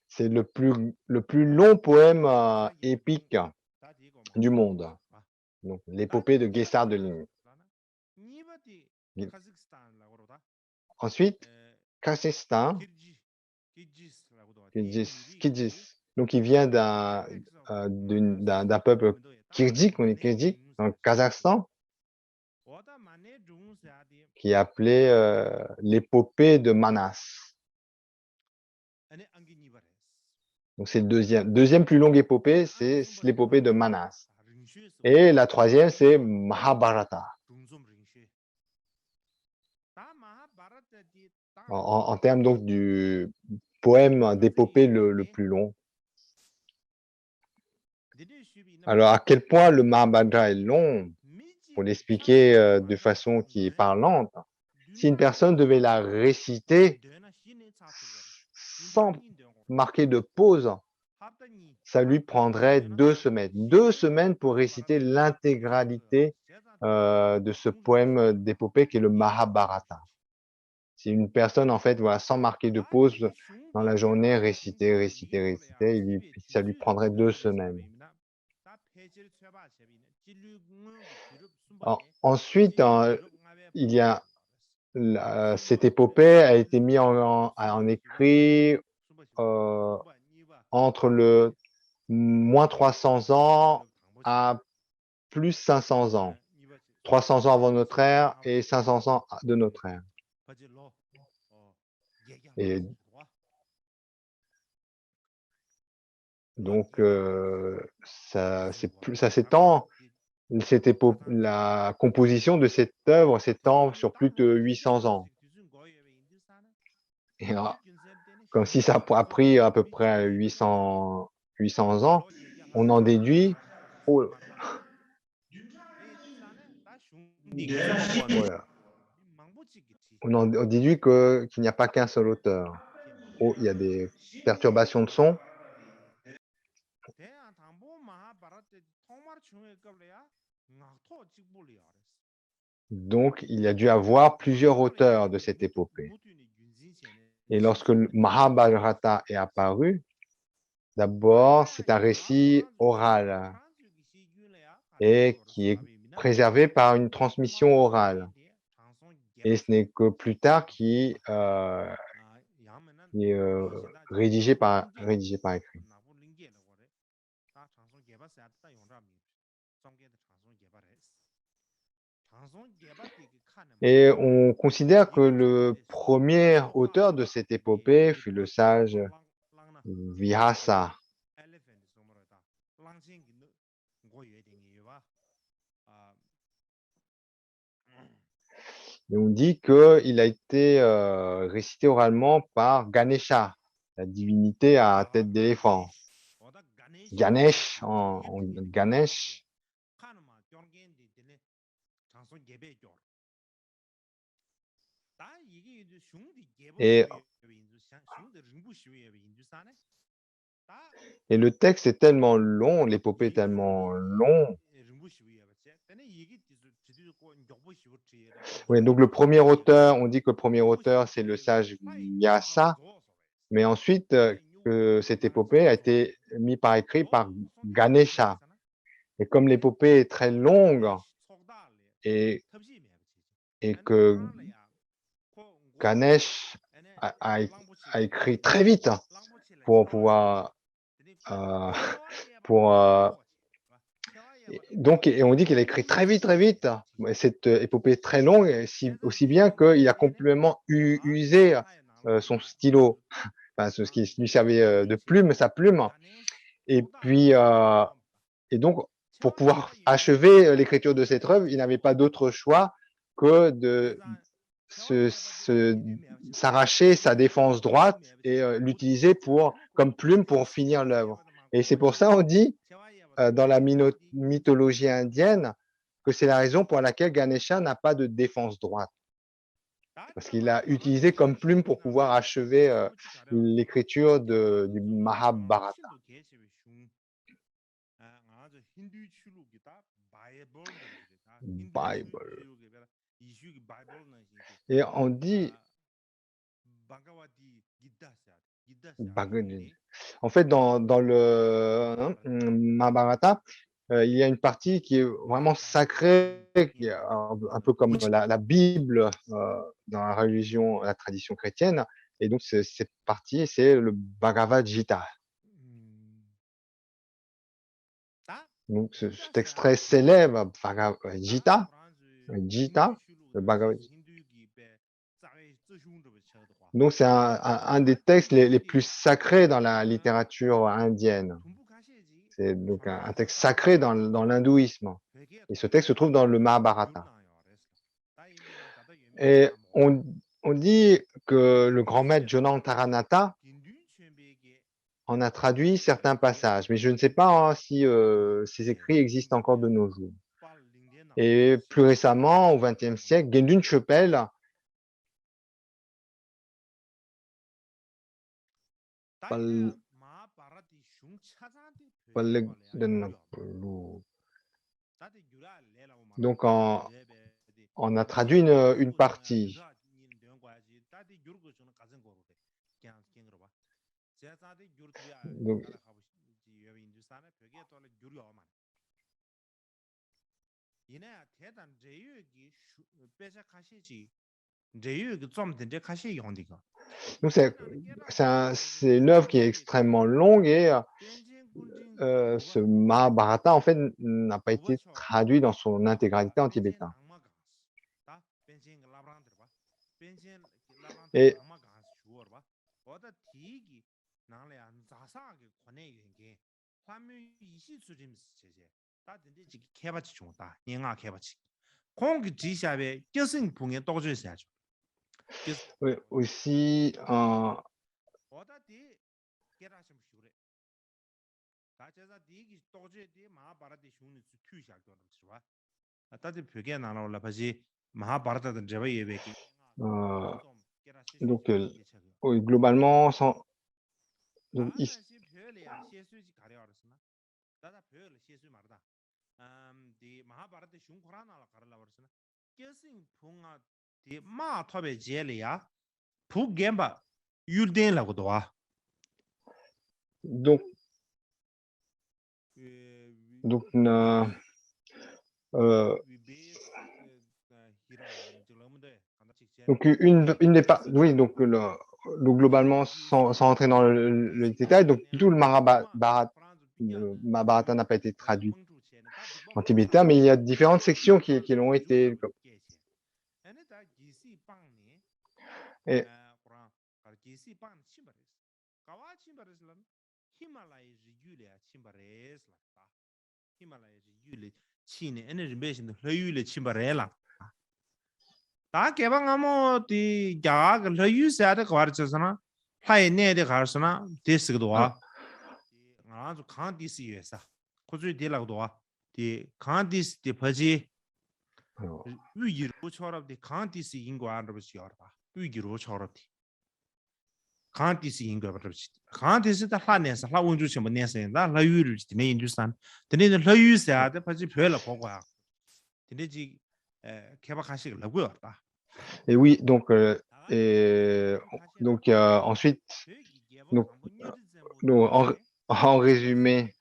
C'est le plus long poème épique du monde. Donc, l'épopée de Gesar de Ling. Ensuite, Kazakhstan, Kyrgyz. Donc, il vient d'un peuple kirghique, on est kirghique, dans le Kazakhstan, qui est appelé l'épopée de Manas. Donc, c'est le deuxième plus longue épopée, c'est l'épopée de Manas. Et la troisième, c'est Mahabharata. En termes donc du poème d'épopée le plus long. Alors, à quel point le Mahabharata est long, pour l'expliquer de façon qui est parlante, si une personne devait la réciter sans marquer de pause, ça lui prendrait 2 semaines. 2 semaines pour réciter l'intégralité de ce poème d'épopée qui est le Mahabharata. Si une personne, en fait, voilà, sans marquer de pause dans la journée, réciter, ça lui prendrait 2 semaines. Alors, ensuite, il y a cette épopée a été mise en écrit entre le moins 300 ans à plus 500 ans. 300 ans avant notre ère et 500 ans de notre ère. Et donc, ça s'étend. La composition de cette œuvre s'étend sur plus de 800 ans. Et alors, comme si ça a pris à peu près 800 ans, on en déduit, oh, voilà, on déduit qu'il n'y a pas qu'un seul auteur. Oh, il y a des perturbations de son. Donc, il y a dû avoir plusieurs auteurs de cette épopée. Et lorsque le Mahabharata est apparu, d'abord, c'est un récit oral et qui est préservé par une transmission orale. Et ce n'est que plus tard qui est rédigé par écrit. Et on considère que le premier auteur de cette épopée fut le sage Vyasa. Et on dit qu'il a été récité oralement par Ganesha, la divinité à tête d'éléphant. Ganesh, Ganesh. Et Et le texte est tellement long, l'épopée est tellement long. Oui, donc le premier auteur, on dit que le premier auteur, c'est le sage Vyasa, mais ensuite, que cette épopée a été mise par écrit par Ganesha. Et comme l'épopée est très longue et, et que Ganesh a écrit très vite pour pouvoir pour donc et on dit qu'il a écrit très vite cette épopée est très longue aussi bien qu'il a complètement usé son stylo, enfin, ce qui lui servait de plume, sa plume, et puis et donc pour pouvoir achever l'écriture de cette œuvre, il n'avait pas d'autre choix que de s'arracher sa défense droite et l'utiliser comme plume pour finir l'œuvre. Et c'est pour ça on dit dans la mythologie indienne que c'est la raison pour laquelle Ganesha n'a pas de défense droite. Parce qu'il a utilisé comme plume pour pouvoir achever l'écriture du Mahabharata. Bible. Et on dit en fait, dans le Mahabharata, il y a une partie qui est vraiment sacrée, qui est un peu comme la Bible dans la religion, la tradition chrétienne. Et donc, cette partie, c'est le Bhagavad Gita. Donc, ce texte très célèbre, Bhagavad Gita, le Bhagavad Gita. Donc, c'est un des textes les plus sacrés dans la littérature indienne. C'est donc un texte sacré dans l'hindouisme. Et ce texte se trouve dans le Mahabharata. Et on dit que le grand maître Jonantaranata en a traduit certains passages, mais je ne sais pas si ces écrits existent encore de nos jours. Et plus récemment, au XXe siècle, Gendun Chöpel donc on a traduit une partie. Donc, donc c'est une œuvre qui est extrêmement longue et ce Mahabharata en fait n'a pas été traduit dans son intégralité en tibétain. Et oui, aussi donc oui, globalement donc, donc donc donc une des oui donc globalement sans rentrer dans le détail, donc tout le Mahabharata n'a pas été traduit en tibétain, mais il y a différentes sections qui l'ont été. Et, alors, Kanti ingo barabchi. Kanti da la nesa la wonju chimo nesa da la yu ru ti ne Hindustan. Tene la yu sa de pa ji phela pho ya. Tene ji keba khashi la gu ta. Et oui, donc ensuite, donc, donc, en résumé,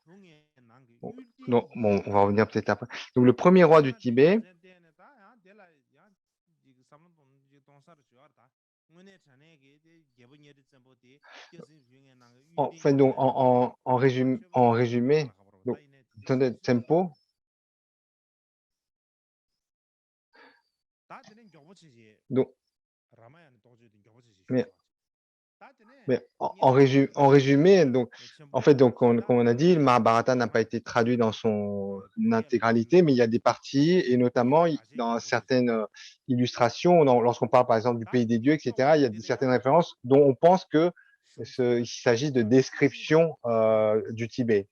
bon, on va revenir peut-être après. Donc le premier roi du Tibet, enfin donc en résumé, donc attendez, tempo. Donc, mais en résumé, donc, en fait, donc, comme on a dit, le Mahabharata n'a pas été traduit dans son intégralité, mais il y a des parties, et notamment dans certaines illustrations, lorsqu'on parle par exemple du pays des dieux, etc., il y a certaines références dont on pense qu'il s'agit de descriptions du Tibet.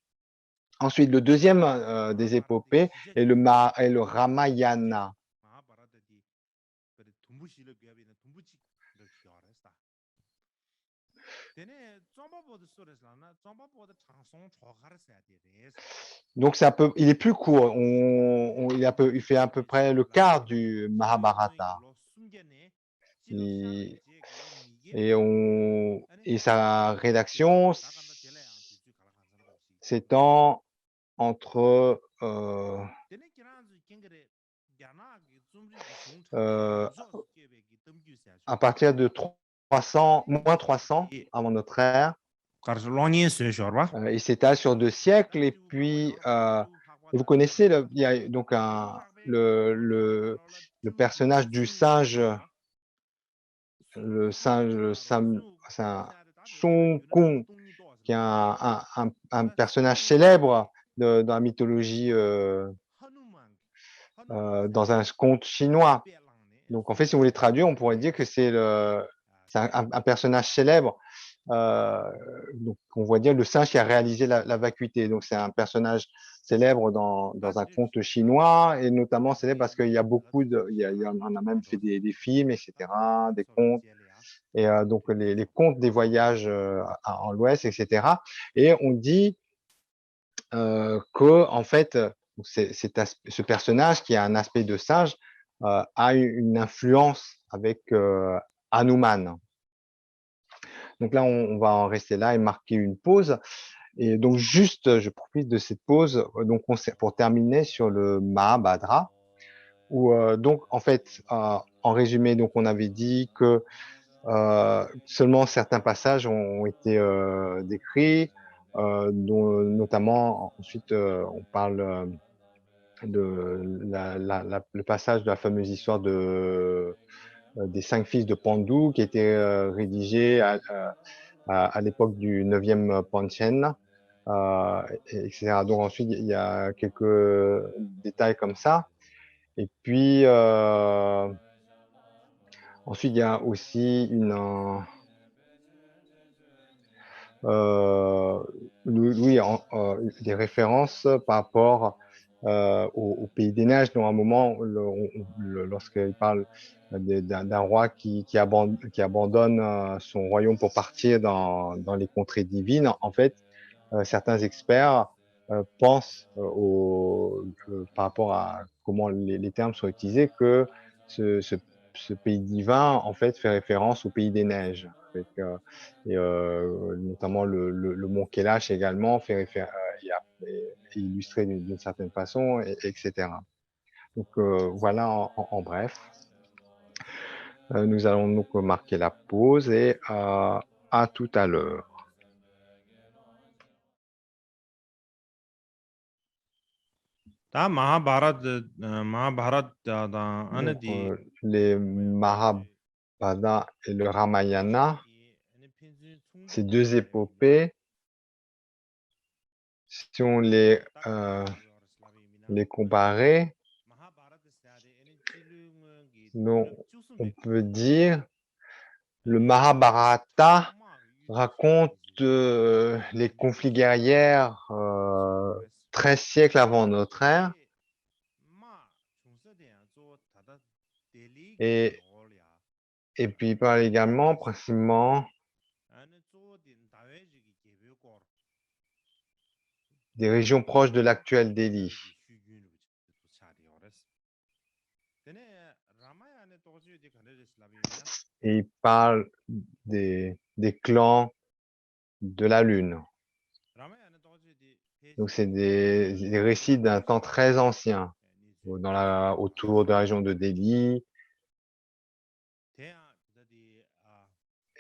Ensuite, le deuxième des épopées est le Ramayana. Donc il est plus court. Il fait à peu près le quart du Mahabharata. Et sa rédaction s'étend entre à partir de moins 300 avant notre ère. Il s'étale sur 2 siècles. Et puis, vous connaissez, il y a donc le personnage du singe, c'est un Sun Kung, qui est un personnage célèbre dans la mythologie, dans un conte chinois. Donc, en fait, si on voulait traduire, on pourrait dire que c'est un personnage célèbre. Donc, on voit dire le singe qui a réalisé la vacuité. Donc, c'est un personnage célèbre dans un conte chinois, et notamment célèbre parce qu'il y a on a même fait des films, etc., des contes. Et donc, les contes des voyages en l'Ouest, etc. Et on dit que, en fait, ce personnage qui a un aspect de singe a une influence avec Hanuman. Donc là, on va en rester là et marquer une pause. Et donc juste, je profite de cette pause donc pour terminer sur le Mahabharata, où donc en fait, en résumé, donc on avait dit que seulement certains passages ont été décrits, dont notamment ensuite on parle de le passage de la fameuse histoire des 5 fils de Pandu qui était rédigé à l'époque du 9e Panchen, etc. Donc ensuite, il y a quelques détails comme ça. Et puis, ensuite, il y a aussi des références par rapport au pays des neiges, dont à un moment, lorsqu'il parle d'un roi qui abandonne son royaume pour partir dans les contrées divines, en fait, certains experts pensent par rapport à comment les termes sont utilisés, que ce pays divin, en fait, fait référence au pays des neiges. Et notamment le mont Kailash également fait référence, est illustré d'une certaine façon, etc. Donc voilà en bref. Nous allons donc marquer la pause et à tout à l'heure. Les Mahabharata et le Ramayana, ces deux épopées, si on les comparait, donc on peut dire le Mahabharata raconte les conflits guerriers 13 siècles avant notre ère, et puis il parle également principalement des régions proches de l'actuel Delhi. Et il parle des clans de la Lune. Donc, c'est des récits d'un temps très ancien, autour de la région de Delhi.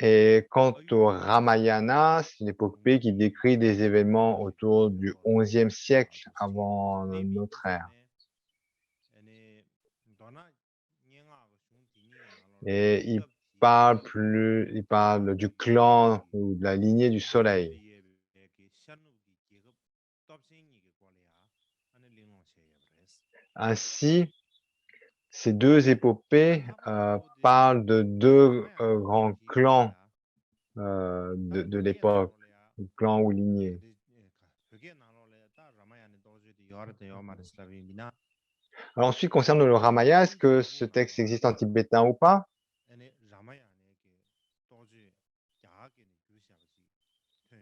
Et quant au Ramayana, c'est une épopée qui décrit des événements autour du XIe siècle avant notre ère. Et il parle du clan ou de la lignée du soleil. Ainsi, ces deux épopées parlent de deux grands clans de l'époque, clans ou lignées. Alors ensuite, concernant le Ramayana, est-ce que ce texte existe en tibétain ou pas?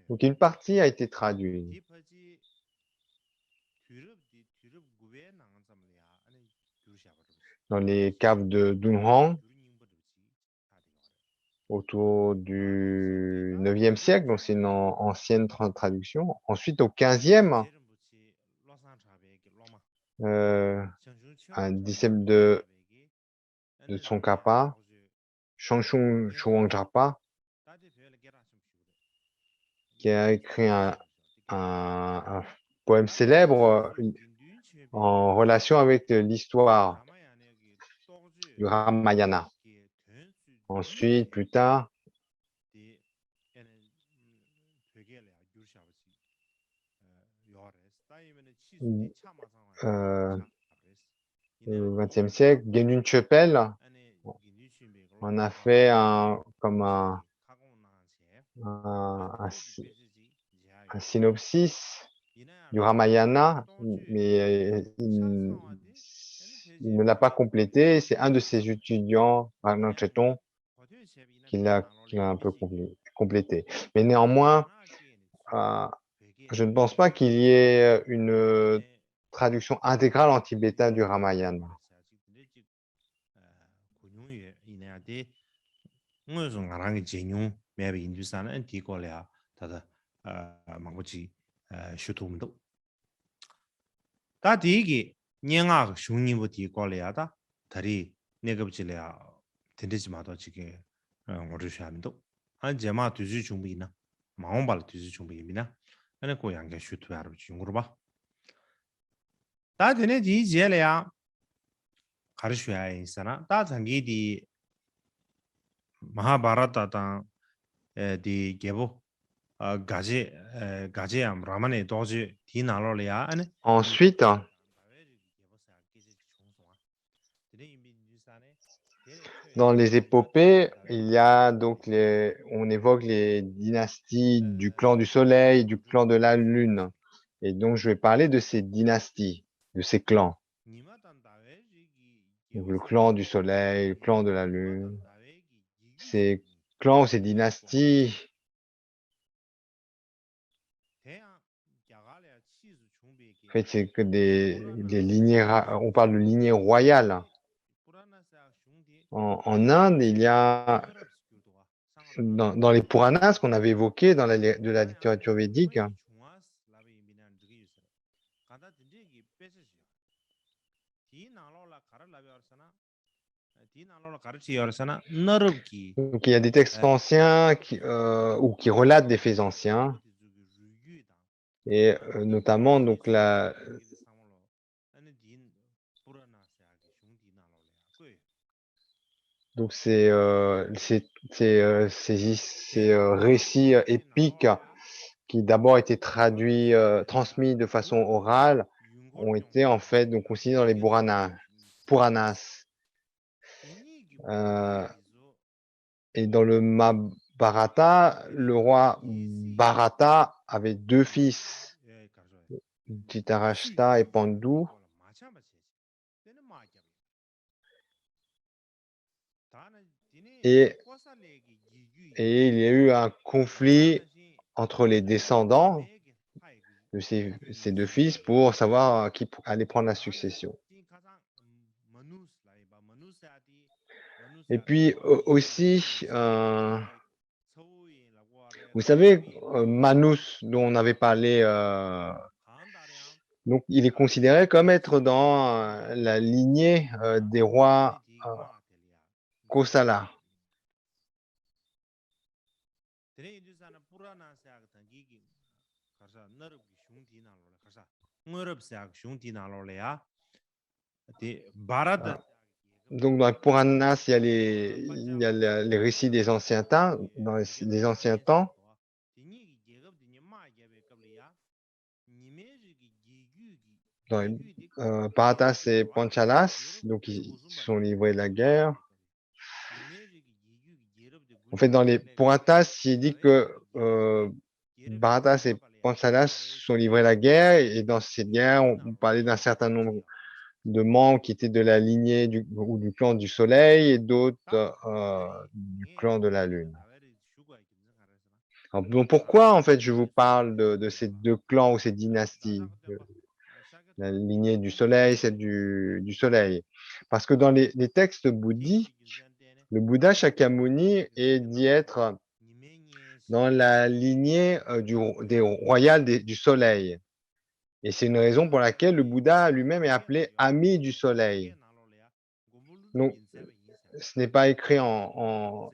Donc une partie a été traduite. Dans les caves de Dunhuang, autour du 9e siècle, donc c'est une ancienne traduction. Ensuite, au 15e, un disciple de Tsongkhapa, Shangshung Chuangdrapa, qui a écrit un poème célèbre en relation avec l'histoire du Ramayana. Ensuite, plus tard, au XXe siècle, Genun Chepel en a fait comme un synopsis du Ramayana, mais il ne l'a pas complété. C'est un de ses étudiants, Ragnar Cheton, qui l'a un peu complété. Mais néanmoins, je ne pense pas qu'il y ait une traduction intégrale en tibétain du Ramayana. Mahabharata di gebo gaje am ramane doje di nalo le ya ane Ensuite, dans les épopées, il y a donc on évoque les dynasties du clan du Soleil, du clan de la Lune. Et donc, je vais parler de ces dynasties, de ces clans. Donc, le clan du Soleil, le clan de la Lune. Ces clans ou ces dynasties, en fait, c'est que des lignées, on parle de lignées royales. En Inde, il y a dans les Puranas qu'on avait évoqués de la littérature védique, donc il y a des textes anciens ou qui relatent des faits anciens, et notamment donc donc ces récits épiques qui d'abord étaient transmis de façon orale, ont été en fait donc consignés dans les Puranas. Et dans le Mahabharata, le roi Bharata avait deux fils, Dhritarashtra et Pandu. et il y a eu un conflit entre les descendants de ces deux fils pour savoir qui allait prendre la succession. Et puis aussi, vous savez, Manus, dont on avait parlé, donc il est considéré comme être dans la lignée des rois Kosala. Donc dans les Puranas, il y a les récits des anciens temps, des anciens temps. Dans les Bharatas et Panchalas, donc ils sont livrés de la guerre. En fait, dans les Puratas, il dit que Bharatas et Panchalas sont livrés de la guerre, et dans cette guerre, on parlait d'un certain nombre de membres qui étaient de la lignée ou du clan du Soleil et d'autres du clan de la Lune. Alors, donc pourquoi, en fait, je vous parle de ces deux clans ou ces dynasties, la lignée du Soleil, celle du Soleil? Parce que dans les textes bouddhiques, le Bouddha Shakyamuni est dit être dans la lignée des royales du Soleil. Et c'est une raison pour laquelle le Bouddha lui-même est appelé ami du Soleil. Donc, ce n'est pas écrit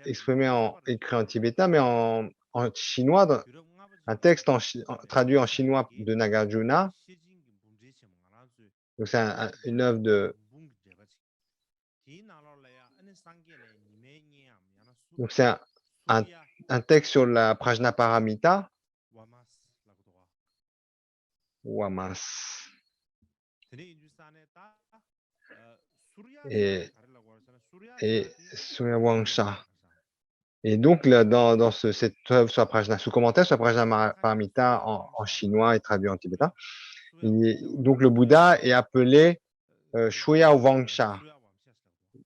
écrit en tibétain, mais en chinois, un texte traduit en chinois de Nagarjuna. Donc, c'est une œuvre de. Donc, c'est un texte sur la Prajnaparamita, Wamas. Et Suryawangsha. Et donc, là, dans cette œuvre sur la Prajna, sous commentaire sur la Prajnaparamita en chinois et traduit en tibétain, donc le Bouddha est appelé Suryawangsha.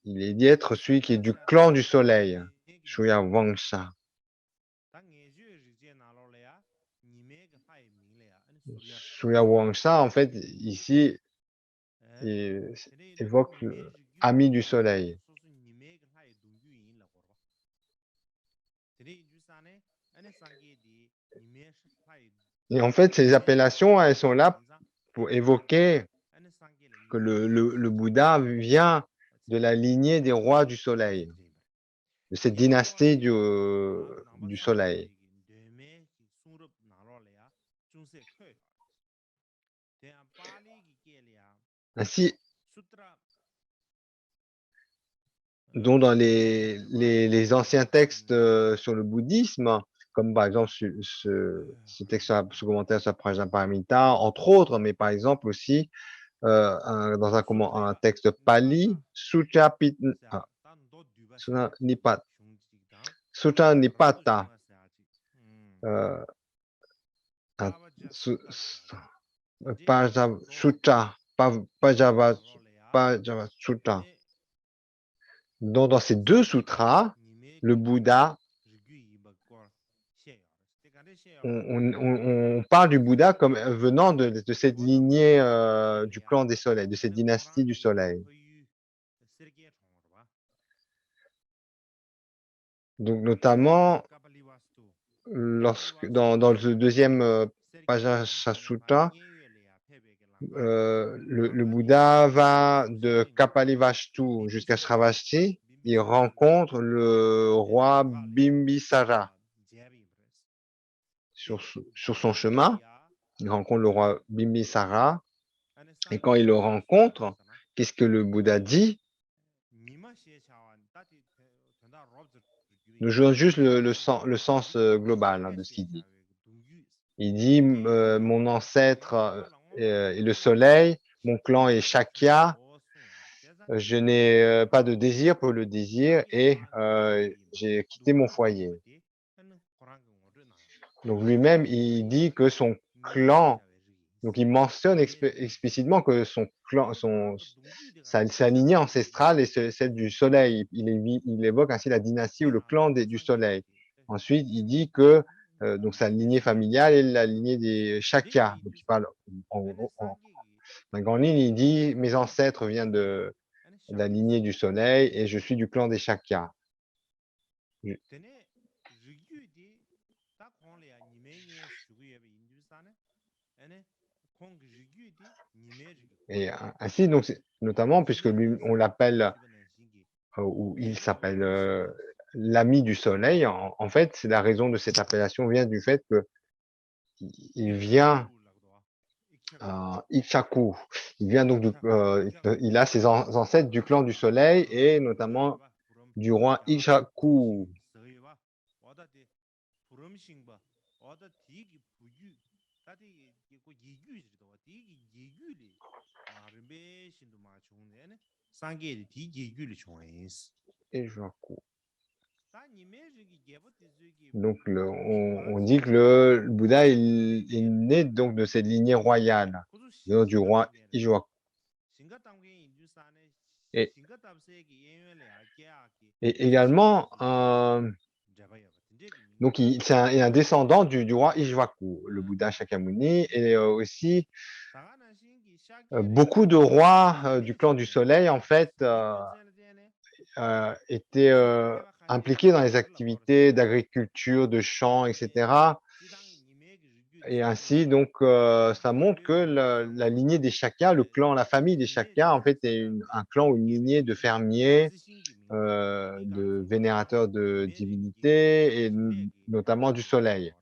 Il est dit être celui qui est du clan du soleil, Suryawangsha. Suryawangsha, en fait, ici, évoque ami du soleil. Et en fait, ces appellations, elles sont là pour évoquer que le Bouddha vient de la lignée des rois du soleil, de cette dynastie du soleil. Ainsi, dont dans les anciens textes sur le bouddhisme, comme par exemple ce texte ce commentaire sur la Prajnaparamita, entre autres, mais par exemple aussi dans un texte pali, Sutta Nipata, Pajava Sutta. Donc, dans ces deux sutras, le Bouddha, on parle du Bouddha comme venant de cette lignée du clan des soleils, de cette dynastie du soleil. Donc, notamment, dans le deuxième Pajashasutta, le Bouddha va de Kapalivashtu jusqu'à Shravashti. Il rencontre le roi Bimbisara sur son chemin. Il rencontre le roi Bimbisara. Et quand il le rencontre, qu'est-ce que le Bouddha dit? Nous jouons juste le sens global de ce qu'il dit. Il dit mon ancêtre est le soleil, mon clan est Shakya, je n'ai pas de désir pour le désir et j'ai quitté mon foyer. Donc lui-même, il dit que son clan, donc il mentionne explicitement que son clan, sa lignée ancestrale est celle du soleil. Il évoque ainsi la dynastie ou le clan du soleil. Ensuite, il dit que donc sa lignée familiale est la lignée des Shakya. Donc, il parle en grande ligne, il dit mes ancêtres viennent de la lignée du soleil et je suis du clan des Shakya. Et ainsi, donc, notamment, puisque lui, on l'appelle, ou il s'appelle l'ami du soleil, en fait, c'est la raison de cette appellation vient du fait que il vient Ichaku. Il vient donc il a ses ancêtres du clan du soleil et notamment du roi Ichaku. Ichaku. Donc, on dit que le Bouddha il est né donc de cette lignée royale, du roi Ichaku. Et également, donc c'est un descendant du roi Ishvaku, le Bouddha Shakyamuni, et aussi beaucoup de rois du clan du soleil, en fait, étaient impliqués dans les activités d'agriculture, de champs, etc. Et ainsi, donc, ça montre que la lignée des Shakya, le clan, la famille des Shakya, en fait, est un clan ou une lignée de fermiers, de vénérateurs de divinités et notamment du soleil.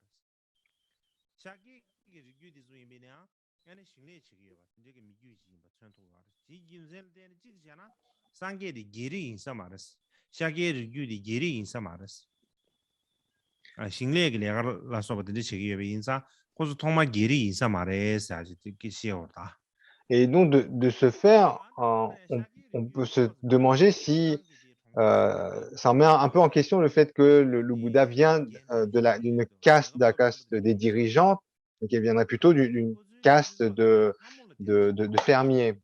Et donc, de ce faire, on peut se demander si ça met un peu en question le fait que le Bouddha vient d'une caste, de la caste des dirigeantes, donc il viendrait plutôt d'une caste de fermiers.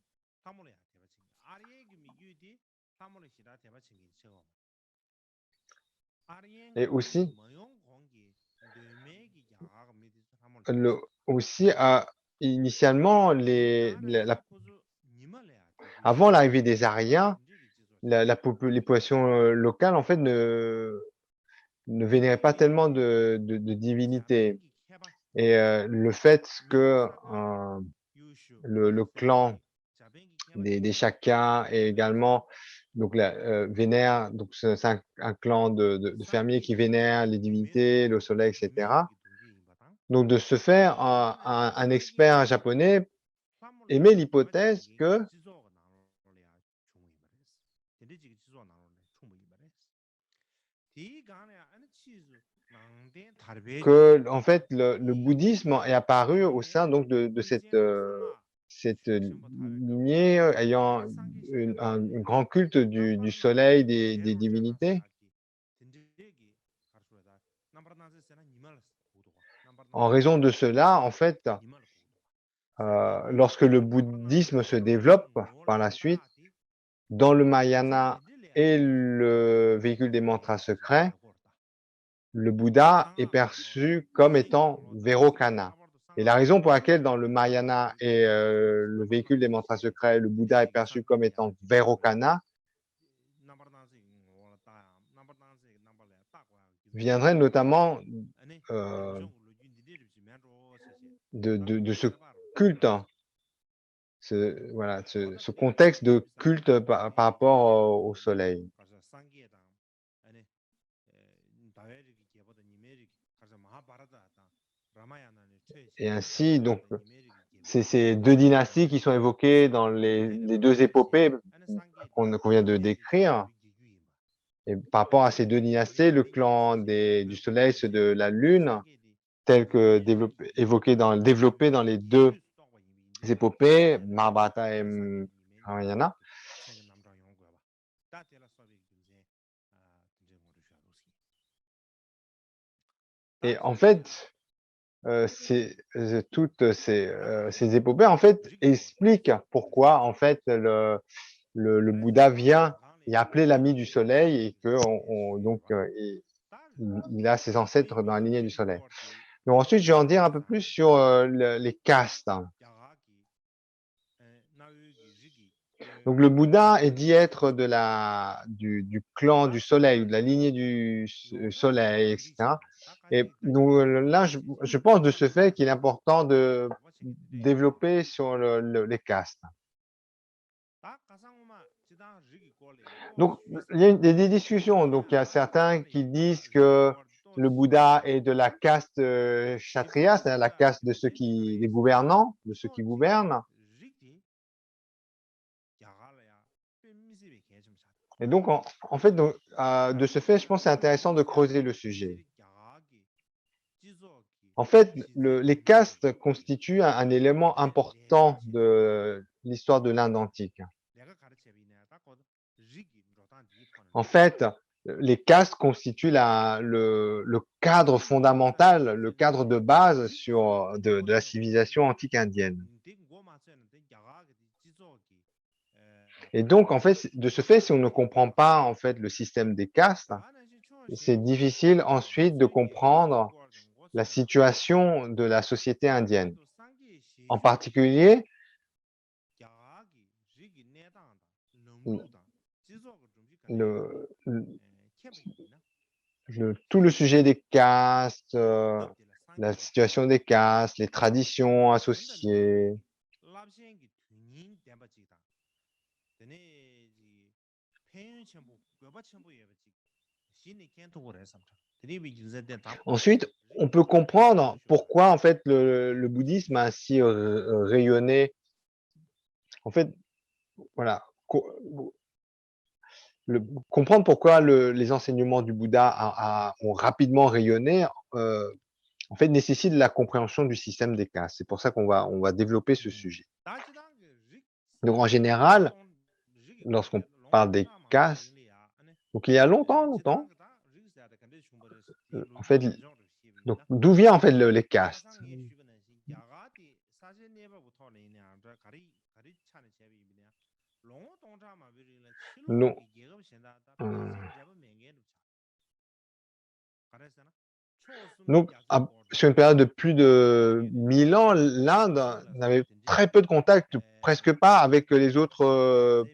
Et aussi, initialement, avant l'arrivée des Aryens, les populations locales, en fait, ne vénéraient pas tellement de divinités. Et le fait que le clan des Shakya et également donc vénère, donc c'est un clan de fermiers qui vénèrent les divinités, le soleil, etc. Donc de ce faire, un expert japonais émet l'hypothèse que en fait le bouddhisme est apparu au sein donc de cette lignée ayant un grand culte du soleil, des divinités. En raison de cela, en fait, lorsque le bouddhisme se développe par la suite, dans le Mahayana et le véhicule des mantras secrets, le Bouddha est perçu comme étant Vairocana. Et la raison pour laquelle dans le Mahayana et le véhicule des mantras secrets, le Bouddha est perçu comme étant Vairocana, viendrait notamment de ce culte, ce contexte de culte par rapport au soleil. Et ainsi, donc, c'est ces deux dynasties qui sont évoquées dans les deux épopées qu'on vient de décrire. Et par rapport à ces deux dynasties, le clan du soleil, ceux de la lune, tel que développé dans les deux épopées, Mahabharata et Ramayana. Et en fait, toutes ces épopées en fait expliquent pourquoi en fait le Bouddha vient y appeler l'ami du soleil et que donc il a ses ancêtres dans la lignée du soleil. Donc ensuite, je vais en dire un peu plus sur les castes. Donc le Bouddha est dit être du clan du soleil ou de la lignée du soleil, etc. Et donc là, je pense de ce fait qu'il est important de développer sur les castes. Donc il y a des discussions. Donc il y a certains qui disent que le Bouddha est de la caste kshatriya, c'est-à-dire la caste de ceux les gouvernants, de ceux qui gouvernent. Et donc, en fait, donc, de ce fait, je pense que c'est intéressant de creuser le sujet. En fait, les castes constituent un élément important de l'histoire de l'Inde antique. En fait, les castes constituent le cadre fondamental, le cadre de base de la civilisation antique indienne. Et donc, en fait, de ce fait, si on ne comprend pas en fait le système des castes, c'est difficile ensuite de comprendre la situation de la société indienne. En particulier, tout le sujet des castes, la situation des castes, les traditions associées. Ensuite, on peut comprendre pourquoi en fait le bouddhisme a ainsi rayonné. En fait, voilà, comprendre pourquoi les enseignements du Bouddha ont rapidement rayonné, en fait, nécessite la compréhension du système des castes. C'est pour ça qu'on va développer ce sujet. Donc, en général, lorsqu'on parle des castes, donc il y a longtemps, en fait, donc d'où vient en fait les castes? Non. Donc, sur une période de plus de 1000 ans, l'Inde n'avait très peu de contact, presque pas, avec les autres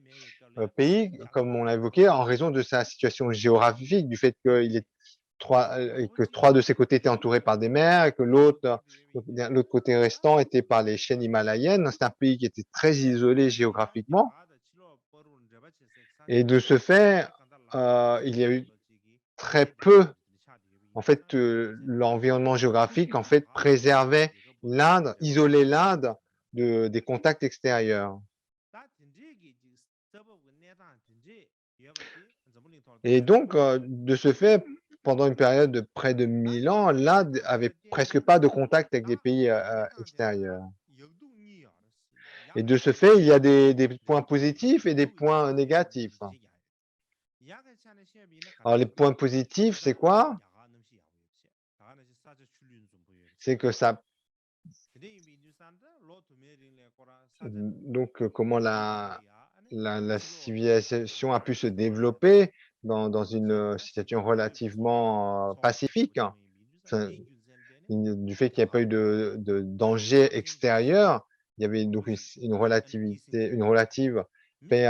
pays, comme on l'a évoqué, en raison de sa situation géographique, du fait que trois de ses côtés étaient entourés par des mers et que l'autre côté restant était par les chaînes himalayennes. C'est un pays qui était très isolé géographiquement. Et de ce fait, il y a eu très peu, en fait, l'environnement géographique, en fait, préservait l'Inde, isolait l'Inde des contacts extérieurs. Et donc, de ce fait, pendant une période de près de 1000 ans, l'Inde avait presque pas de contact avec des pays extérieurs. Et de ce fait, il y a des points positifs et des points négatifs. Alors, les points positifs, c'est quoi? C'est que ça... Donc, comment la civilisation a pu se développer dans une situation relativement pacifique, du fait qu'il n'y a pas eu de danger extérieur, il y avait donc une relative paix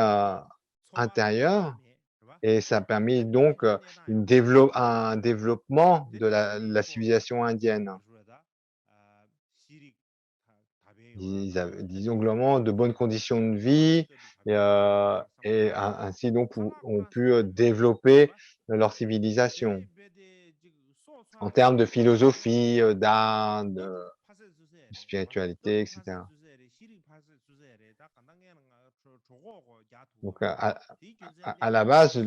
intérieure, et ça a permis donc un développement de la civilisation indienne. Ils avaient, disons globalement, de bonnes conditions de vie et ainsi donc ont pu développer leur civilisation en termes de philosophie, d'art, de spiritualité, etc. Donc à la base,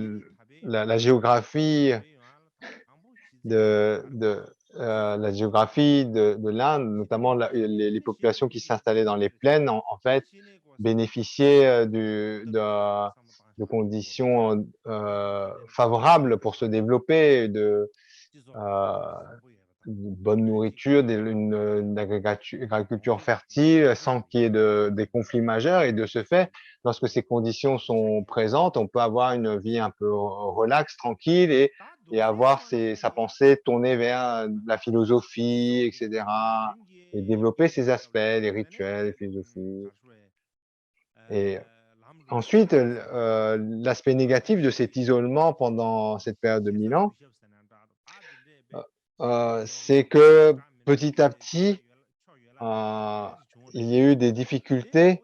la géographie la géographie de l'Inde, notamment les populations qui s'installaient dans les plaines, en fait, bénéficiaient de conditions favorables pour se développer, de bonne nourriture, une agriculture fertile, sans qu'il y ait des conflits majeurs. Et de ce fait, lorsque ces conditions sont présentes, on peut avoir une vie un peu relaxe, tranquille, et et avoir sa pensée tournée vers la philosophie, etc. Et développer ces aspects, les rituels, les philosophies. Et ensuite, l'aspect négatif de cet isolement pendant cette période de 1000 ans, c'est que petit à petit, euh, il y a eu des difficultés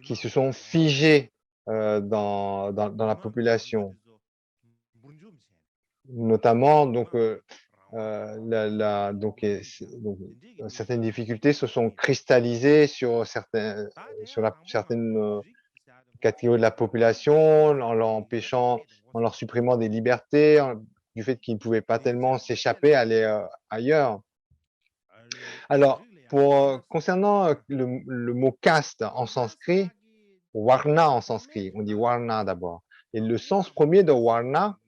qui se sont figées dans la population. Notamment, donc, certaines difficultés se sont cristallisées sur certaines catégories de la population, en leur empêchant, en leur supprimant des libertés, du fait qu'ils ne pouvaient pas tellement s'échapper, aller ailleurs. Alors, concernant le mot caste en sanskrit, warna en sanskrit, on dit warna d'abord. Et le sens premier de warna,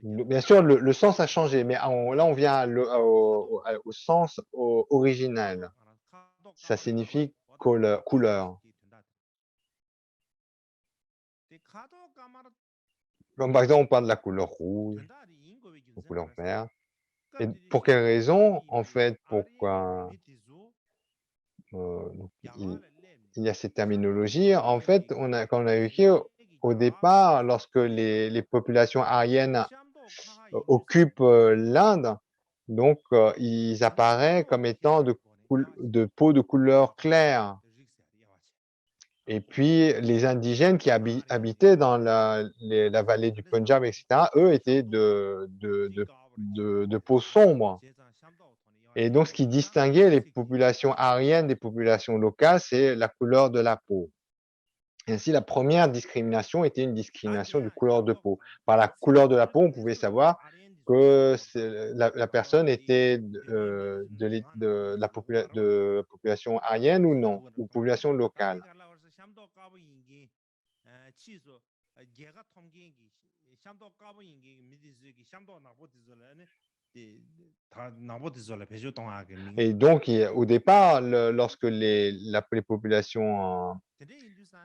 bien sûr, le sens a changé, mais là, on vient au sens originel. Ça signifie couleur. Comme par exemple, on parle de la couleur rouge, la couleur verte. Et pour quelle raison, en fait, pourquoi donc, il y a cette terminologie? En fait, quand on a évoqué au départ, lorsque les populations aryennes occupent l'Inde, donc ils apparaissent comme étant de peau de couleur claire. Et puis les indigènes qui habitaient dans la vallée du Punjab, etc., eux étaient de peau sombre. Et donc ce qui distinguait les populations aryennes des populations locales, c'est la couleur de la peau. Et ainsi, la première discrimination était une discrimination de couleur de peau. Par la couleur de la peau, on pouvait savoir que la personne était de la population aryenne ou non, ou population locale. Et donc, au départ, lorsque les populations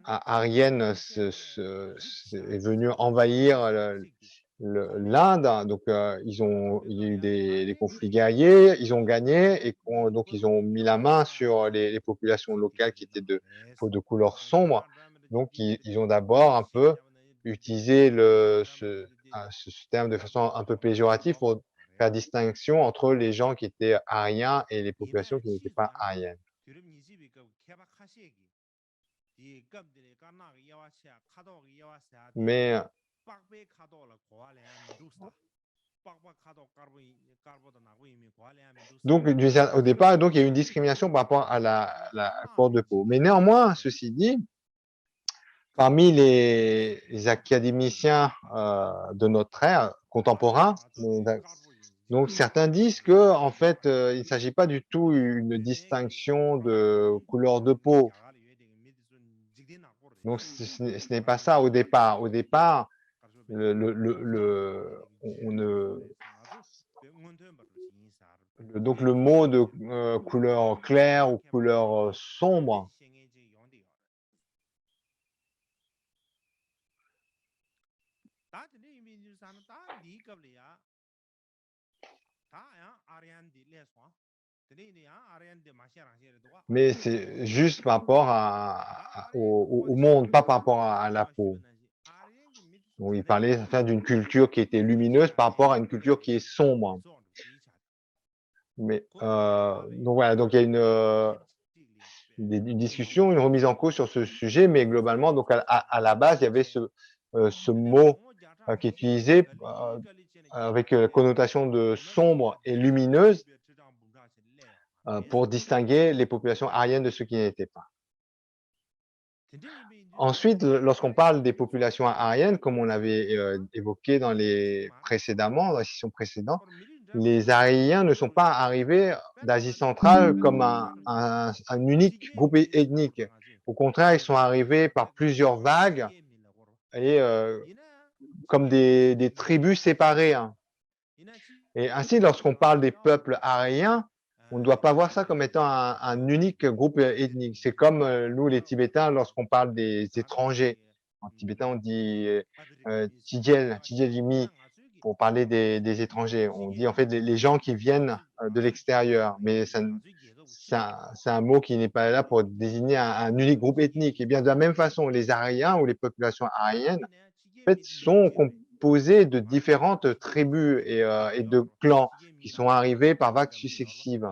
aryennes est venue envahir l'Inde, hein, donc il y a eu des conflits guerriers, ils ont gagné et donc ils ont mis la main sur les populations locales qui étaient de peau de couleur sombre. Donc ils ont d'abord un peu utilisé ce terme de façon un peu péjorative pour faire distinction entre les gens qui étaient aryens et les populations qui n'étaient pas aryennes. Mais donc, au départ, donc, il y a eu une discrimination par rapport à la couleur de peau. Mais néanmoins, ceci dit, parmi les académiciens de notre ère contemporain, donc certains disent que en fait, il ne s'agit pas du tout d'une distinction de couleur de peau. Donc, ce n'est pas ça au départ. Au départ, donc le mot de couleur claire ou couleur sombre, mais c'est juste par rapport au monde, pas par rapport à la peau. Donc, il parlait d'une culture qui était lumineuse par rapport à une culture qui est sombre. Mais donc voilà, donc il y a une discussion, une remise en cause sur ce sujet, mais globalement, donc à la base, il y avait ce mot qui est utilisé avec la connotation de sombre et lumineuse pour distinguer les populations aryennes de ceux qui n'étaient pas. Ensuite, lorsqu'on parle des populations aryennes, comme on l'avait évoqué dans les sessions précédentes, les Aryens ne sont pas arrivés d'Asie centrale comme un unique groupe ethnique. Au contraire, ils sont arrivés par plusieurs vagues et comme des tribus séparées, hein. Et ainsi, lorsqu'on parle des peuples aryens, on ne doit pas voir ça comme étant un unique groupe ethnique. C'est comme nous, les Tibétains, lorsqu'on parle des étrangers. En tibétain, on dit Tijel, Tijelimi, pour parler des étrangers. On dit en fait les gens qui viennent de l'extérieur, mais c'est un mot qui n'est pas là pour désigner un unique groupe ethnique. Et bien de la même façon, les Aryens ou les populations aryennes, en fait, sont composées de différentes tribus et de clans qui sont arrivés par vagues successives.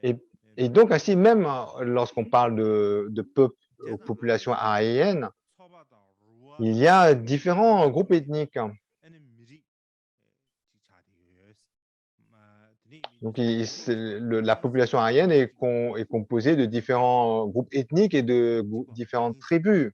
Et, et donc, ainsi, même lorsqu'on parle de populations aryennes, il y a différents groupes ethniques. Donc, la population aryenne est composée de différents groupes ethniques et de différentes tribus.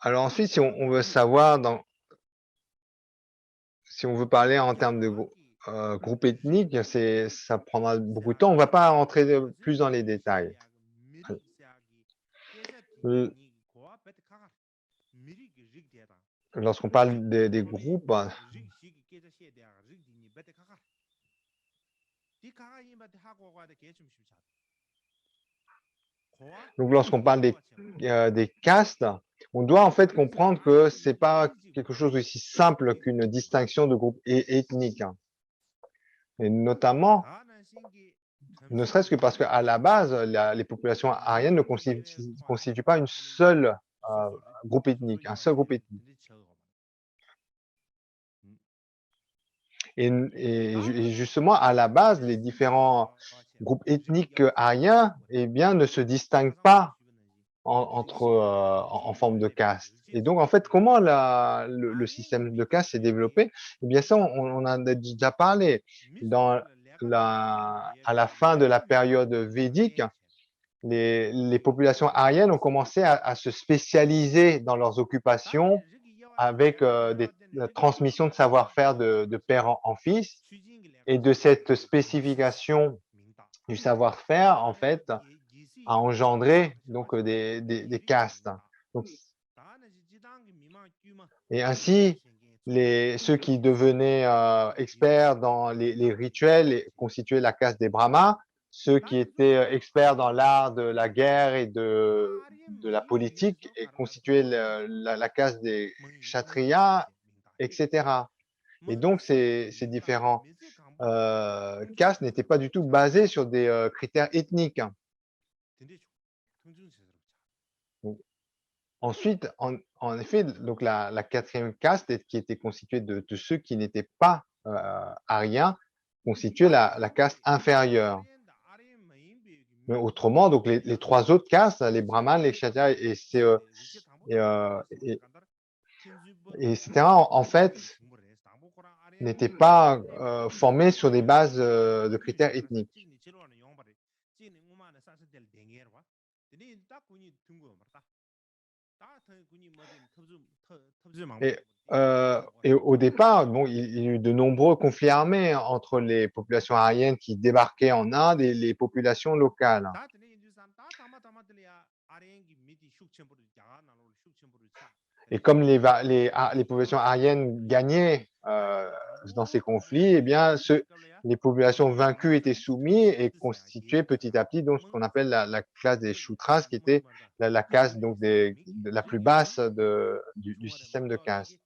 Alors ensuite, si on veut savoir, si on veut parler en termes de groupe ethnique, ça prendra beaucoup de temps. On ne va pas rentrer plus dans les détails. Lorsqu'on parle des groupes, donc lorsqu'on parle des castes, on doit en fait comprendre que c'est pas quelque chose d'aussi simple qu'une distinction de groupe ethnique. Et notamment, ne serait-ce que parce qu'à la base, les populations aryennes ne constituent pas une seule groupe ethnique, un seul groupe ethnique. Et justement, à la base, les différents groupes ethniques aryens, eh bien, ne se distinguent pas en forme de caste. Et donc, en fait, comment le système de caste s'est développé? Eh bien, ça, on en a déjà parlé. À la fin de la période védique, les populations aryennes ont commencé à se spécialiser dans leurs occupations avec la transmission de savoir-faire de père en fils. Et de cette spécification du savoir-faire, en fait, a engendré donc des castes. Donc, et ainsi, ceux qui devenaient experts dans les rituels constituaient la caste des brahmas. Ceux qui étaient experts dans l'art de la guerre et de la politique constituaient la caste des kshatriyas, etc. Et donc, ces différents castes n'étaient pas du tout basés sur des critères ethniques. Donc, ensuite, en effet, donc la quatrième caste, qui était constituée de ceux qui n'étaient pas aryens, constituait la caste inférieure. Mais autrement, donc les trois autres castes, les brahmanes, les kshatriyas etc., en fait, n'étaient pas formés sur des bases de critères ethniques. Et au départ, bon, il y a eu de nombreux conflits armés entre les populations aryennes qui débarquaient en Inde et les populations locales. Et comme les populations aryennes gagnaient dans ces conflits, eh bien, les populations vaincues étaient soumises et constituaient petit à petit donc ce qu'on appelle la classe des Shudras, qui était la caste donc de la plus basse du système de caste.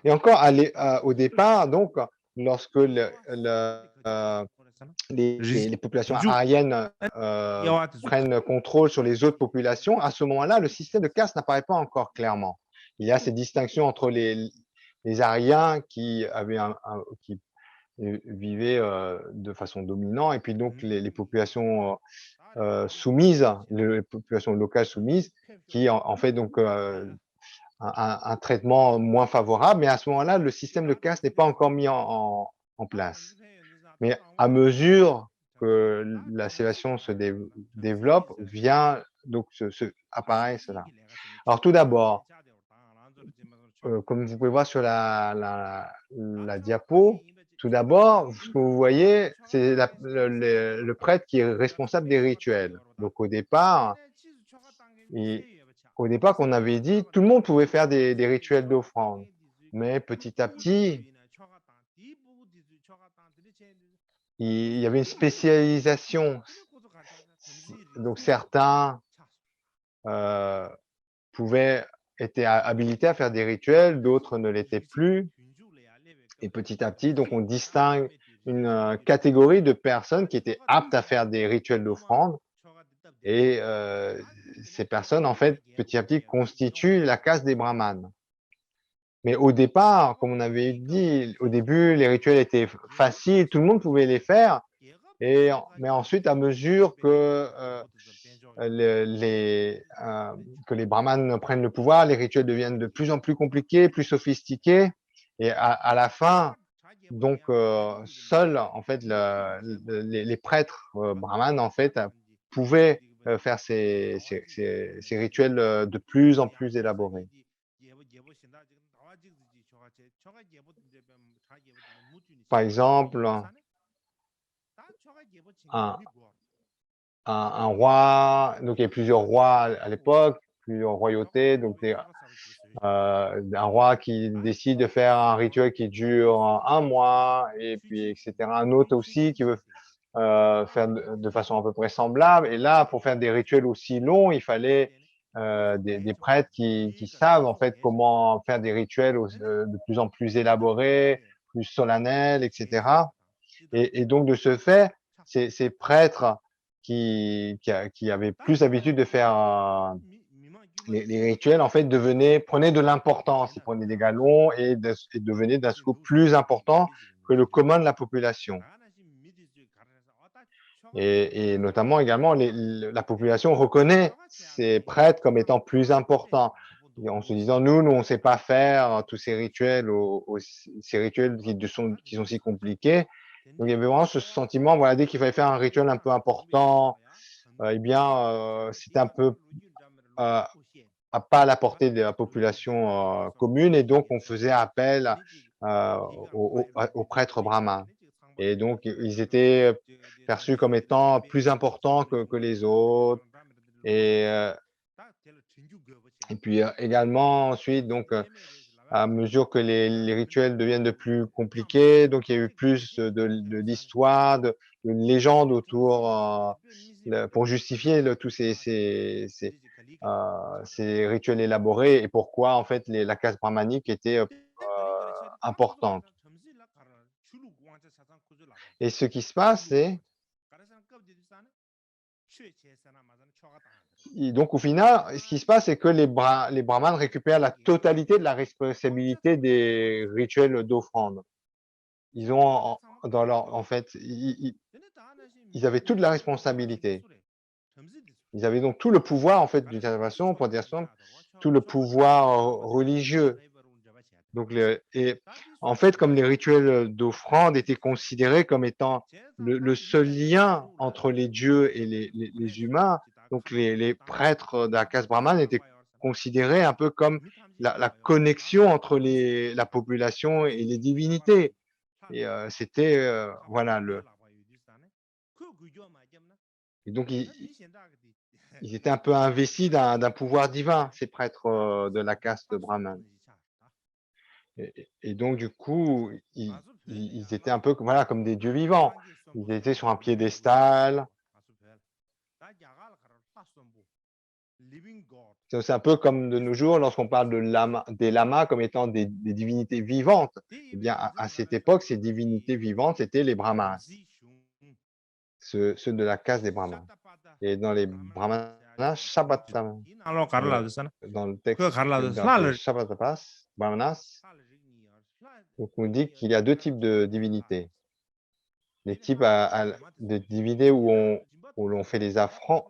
Et encore au départ, donc, lorsque les populations aryennes prennent contrôle sur les autres populations, à ce moment-là, le système de caste n'apparaît pas encore clairement. Il y a ces distinctions entre les Aryens qui vivaient de façon dominante, et puis donc les populations soumises, les populations locales soumises, qui en fait donc un traitement moins favorable. Mais à ce moment-là, le système de caste n'est pas encore mis en place. Mais à mesure que la civilisation se développe, vient donc apparaît cela. Alors tout d'abord, comme vous pouvez voir sur la diapo, tout d'abord, ce que vous voyez, c'est le prêtre qui est responsable des rituels. Donc il- au départ, qu'on avait dit, tout le monde pouvait faire des rituels d'offrande. Mais petit à petit, il y avait une spécialisation. Donc certains euh, pouvaient étaient habilités à faire des rituels, d'autres ne l'étaient plus. Et petit à petit, donc on distingue une catégorie de personnes qui étaient aptes à faire des rituels d'offrande. Et ces personnes, en fait, petit à petit, constituent la caste des brahmanes. Mais au départ, comme on avait dit, au début, les rituels étaient faciles, tout le monde pouvait les faire. Mais ensuite, à mesure que les brahmanes prennent le pouvoir, les rituels deviennent de plus en plus compliqués, plus sophistiqués. Et à la fin, donc, seuls, en fait, les prêtres brahmanes, en fait, pouvaient faire ces rituels de plus en plus élaborés. Par exemple, un, un roi, donc il y a plusieurs rois à l'époque, plusieurs royautés, donc un roi qui décide de faire un rituel qui dure un mois, et puis etc. Un autre aussi qui veut faire de façon à peu près semblable. Et là, pour faire des rituels aussi longs, il fallait des prêtres qui savent en fait comment faire des rituels de plus en plus élaborés, plus solennels, etc. Et donc de ce fait, ces prêtres qui avaient plus l'habitude de faire les rituels, en fait, prenaient de l'importance. Ils prenaient des galons et devenaient d'un coup plus importants que le commun de la population. Et notamment également, la population reconnaît ces prêtres comme étant plus importants. Et en se disant, nous, on ne sait pas faire tous ces rituels, ces rituels qui sont si compliqués. Donc, il y avait vraiment ce sentiment, voilà, dès qu'il fallait faire un rituel un peu important, eh bien, c'était un peu euh, pas à la portée de la population commune, et donc on faisait appel aux prêtres brahmins. Et donc, ils étaient perçus comme étant plus importants que les autres. Et, euh, et puis également, ensuite, donc, à mesure que les rituels deviennent de plus compliqués, donc il y a eu plus d'histoires, de légendes autour pour justifier tous ces rituels élaborés et pourquoi en fait la caste brahmanique était importante. Et ce qui se passe, c'est donc au final, ce qui se passe, c'est que les brahmanes récupèrent la totalité de la responsabilité des rituels d'offrande. Ils ont dans leur, en fait, ils avaient toute la responsabilité. Ils avaient donc tout le pouvoir, en fait, d'une certaine façon, pour dire ça, tout le pouvoir religieux. Donc, et en fait, comme les rituels d'offrande étaient considérés comme étant le seul lien entre les dieux et les humains, donc les prêtres de la caste brahmane étaient considérés un peu comme la connexion entre la population et les divinités. Et c'était, voilà, et donc ils étaient un peu investis d'un pouvoir divin, ces prêtres de la caste brahmane. Et donc, du coup, ils étaient un peu voilà, comme des dieux vivants. Ils étaient sur un piédestal. C'est un peu comme de nos jours, lorsqu'on parle des lamas comme étant des divinités vivantes. Eh bien, à cette époque, ces divinités vivantes, c'était les brahmanes, ceux de la caste des brahmanes. Et dans les brahmanas, dans le texte des Shabatapas, brahmanas, donc on dit qu'il y a deux types de divinités. Les types de divinités où l'on fait les affronts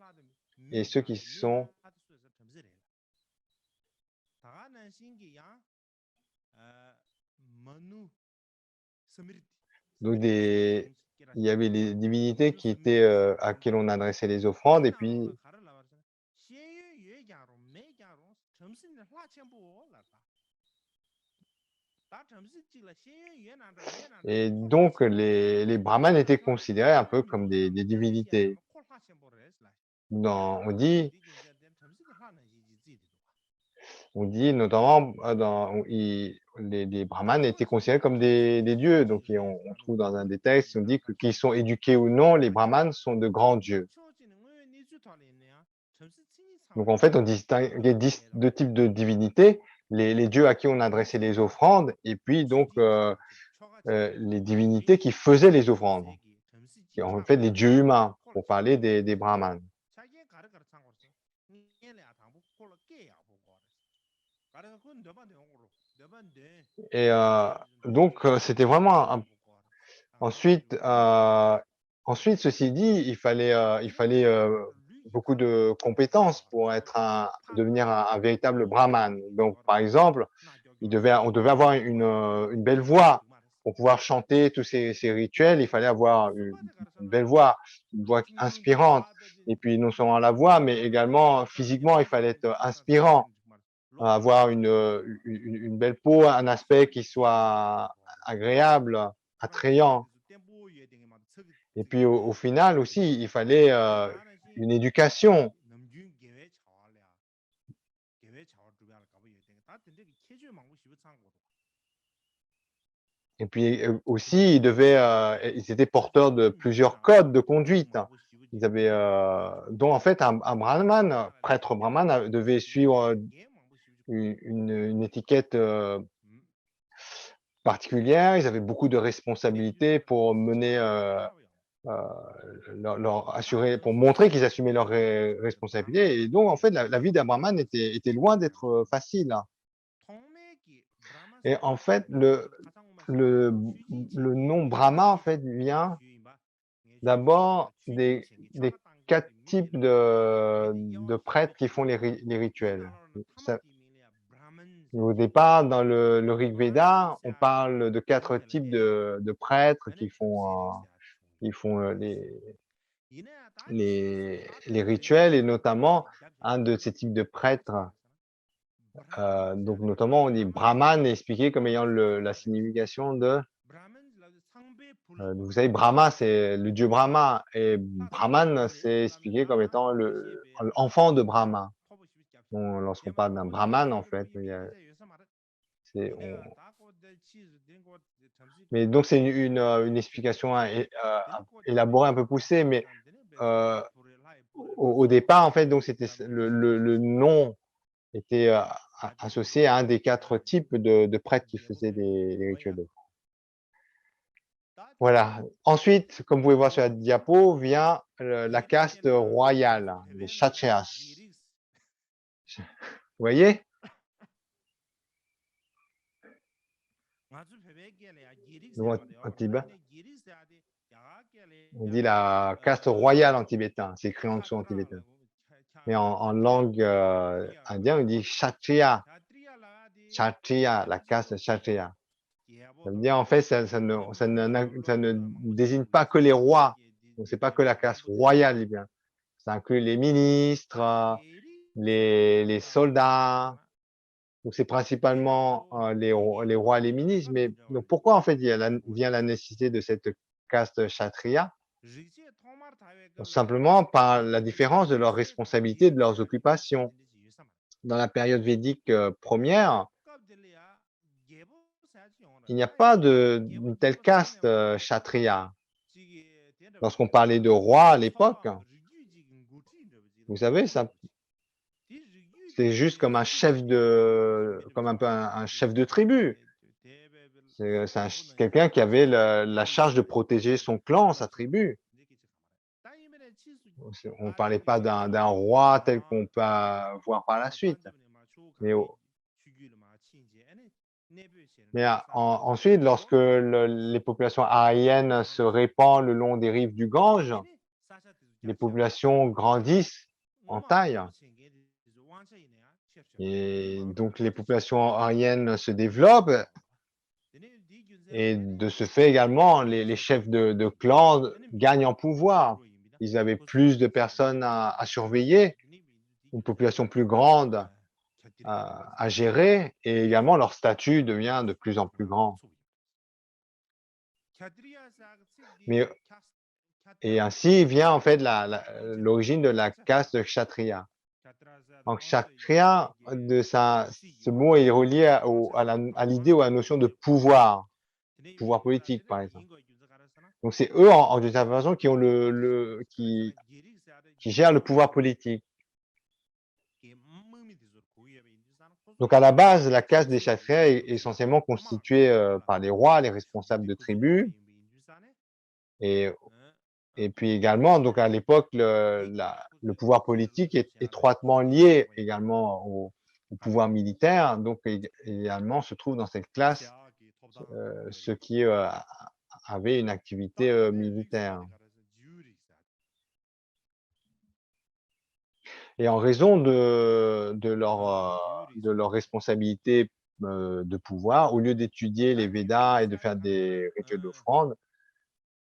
et ceux qui sont donc il y avait les divinités qui étaient à qui l'on adressait les offrandes et puis Et donc, les brahmanes étaient considérés un peu comme des divinités. On dit notamment, les brahmanes étaient considérés comme des dieux. Donc, on trouve dans un des textes, on dit que qu'ils sont éduqués ou non, les brahmanes sont de grands dieux. Donc, en fait, on distinguait deux types de divinités, les dieux à qui on adressait les offrandes, et puis donc les divinités qui faisaient les offrandes, qui en fait les dieux humains, pour parler des brahmanes. Et donc, c'était vraiment ensuite, ceci dit, il fallait beaucoup de compétences pour devenir un véritable brahmane. Donc, par exemple, on devait avoir une belle voix pour pouvoir chanter tous ces rituels. Il fallait avoir une belle voix, une voix inspirante. Et puis, non seulement la voix, mais également physiquement, il fallait être inspirant, avoir une belle peau, un aspect qui soit agréable, attrayant. Et puis au final aussi, il fallait une éducation. Et puis aussi, ils étaient porteurs de plusieurs codes de conduite. Ils avaient, dont en fait un brahman, prêtre brahman, devait suivre une étiquette particulière. Ils avaient beaucoup de responsabilités pour mener pour montrer qu'ils assumaient leurs responsabilités. Et donc, en fait, la vie d'un brahman était loin d'être facile. Et en fait, le, le nom Brahma, en fait, vient d'abord des quatre types de prêtres qui font les rituels. Au départ, dans le Rig Veda, on parle de quatre types de prêtres qui font les rituels, et notamment un de ces types de prêtres, donc notamment on dit Brahman est expliqué comme ayant la signification vous savez, Brahma c'est le dieu Brahma, et Brahman c'est expliqué comme étant l'enfant de Brahma. Lorsqu'on parle d'un Brahman, en fait, c'est mais donc c'est une explication élaborée, un peu poussée, mais au départ, en fait, donc c'était le nom était associé à un des quatre types de prêtres qui faisaient les rituels d'eau. Voilà. Ensuite, comme vous pouvez voir sur la diapo, vient la caste royale, les Kshatriyas. Vous voyez? Donc, en Tibet, on dit la caste royale en tibétain, c'est écrit en dessous en tibétain. Mais en langue indienne, on dit Kshatriya. Kshatriya, la caste Kshatriya. Ça veut dire, en fait, ça ne désigne pas que les rois. Donc, c'est pas que la caste royale, eh bien. Ça inclut les ministres, les soldats. Donc, c'est principalement les rois et les ministres. Mais donc, pourquoi, en fait, vient la nécessité de cette caste Kshatriya? Simplement par la différence de leurs responsabilités, de leurs occupations. Dans la période védique première, il n'y a pas d'une telle caste Kshatriya. Lorsqu'on parlait de roi à l'époque, vous savez, c'est juste comme comme un peu un chef de tribu. C'est quelqu'un qui avait la charge de protéger son clan, sa tribu. On ne parlait pas d'un roi tel qu'on peut voir par la suite. Mais, ensuite, lorsque les populations aryennes se répandent le long des rives du Gange, les populations grandissent en taille. Et donc, les populations aryennes se développent. Et de ce fait également, les chefs de clan gagnent en pouvoir. Ils avaient plus de personnes à surveiller, une population plus grande. à gérer et également leur statut devient de plus en plus grand. Mais, et ainsi vient en fait l'origine de la caste de Kshatriya. Donc Kshatriya, ce mot est relié à l'idée ou à la notion de pouvoir politique par exemple. Donc c'est eux d'une certaine façon qui ont qui gèrent le pouvoir politique. Donc à la base, la caste des Kshatriyas est essentiellement constituée par les rois, les responsables de tribus, et, et puis également, donc à l'époque, le pouvoir politique est étroitement lié également au pouvoir militaire. Donc également se trouve dans cette classe ceux qui avaient une activité militaire. Et en raison de leur responsabilité de pouvoir, au lieu d'étudier les Védas et de faire des rituels d'offrande,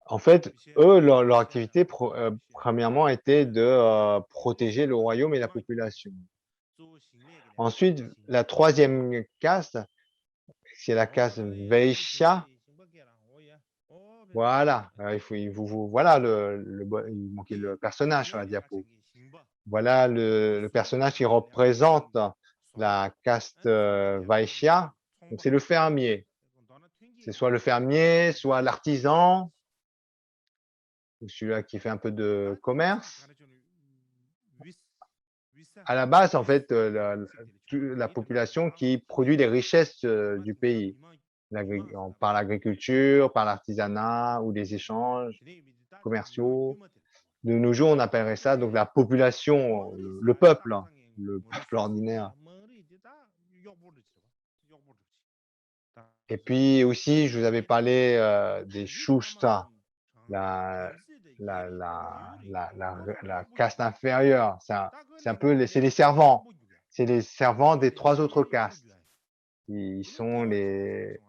en fait, eux, leur activité premièrement était de protéger le royaume et la population. Ensuite, la troisième caste, c'est la caste Vaishya. Voilà, voilà il manquait le personnage sur la diapo. Voilà le personnage qui représente la caste Vaishya. Donc c'est le fermier. C'est soit le fermier, soit l'artisan, ou celui-là qui fait un peu de commerce. À la base, en fait, la population qui produit les richesses du pays, par l'agriculture, par l'artisanat ou les échanges commerciaux. De nos jours, on appellerait ça donc la population, le peuple, hein, le peuple ordinaire. Et puis aussi, je vous avais parlé des Shushta, la, la caste inférieure. C'est un peu c'est les servants. C'est les servants des trois autres castes. Ils sont les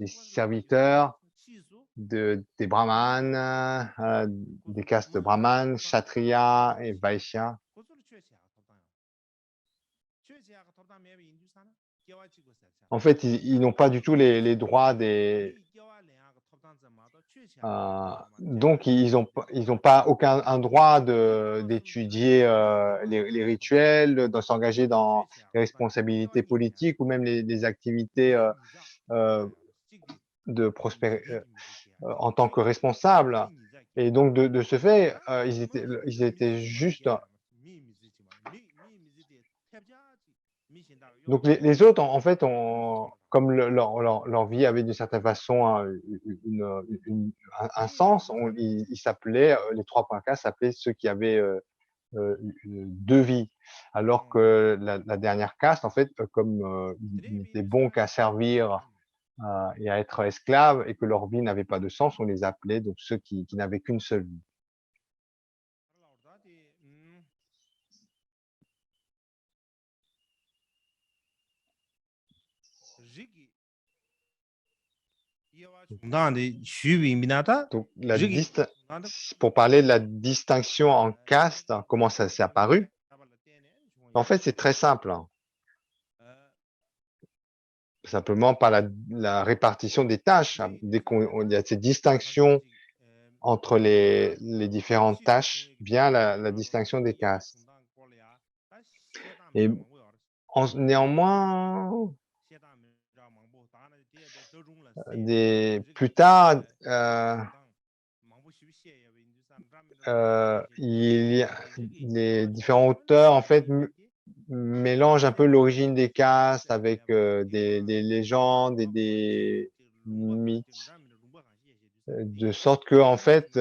serviteurs des brahmanes, des castes brahmanes, kshatriya et vaishya. En fait, ils n'ont pas du tout les droits des. Donc, ils ont pas aucun un droit d'étudier les rituels, de s'engager dans les responsabilités politiques ou même les activités de en tant que responsables. Et donc, de ce fait, ils étaient juste. Donc, les autres, en fait, comme leur vie avait d'une certaine façon un sens, ils s'appelaient, les 3.4 s'appelaient ceux qui avaient deux vies. Alors que la dernière caste, en fait, comme ils n'étaient bons qu'à servir et à être esclaves et que leur vie n'avait pas de sens, on les appelait donc ceux qui n'avaient qu'une seule vie. Donc, pour parler de la distinction en caste, comment ça s'est apparu? En fait, c'est très simple, hein. Simplement par la répartition des tâches. Dès qu'il y a cette distinction entre les différentes tâches, vient la distinction des castes. Et néanmoins, plus tard, les différents auteurs, en fait, mélangent un peu l'origine des castes avec des légendes et des mythes, de sorte que, en fait,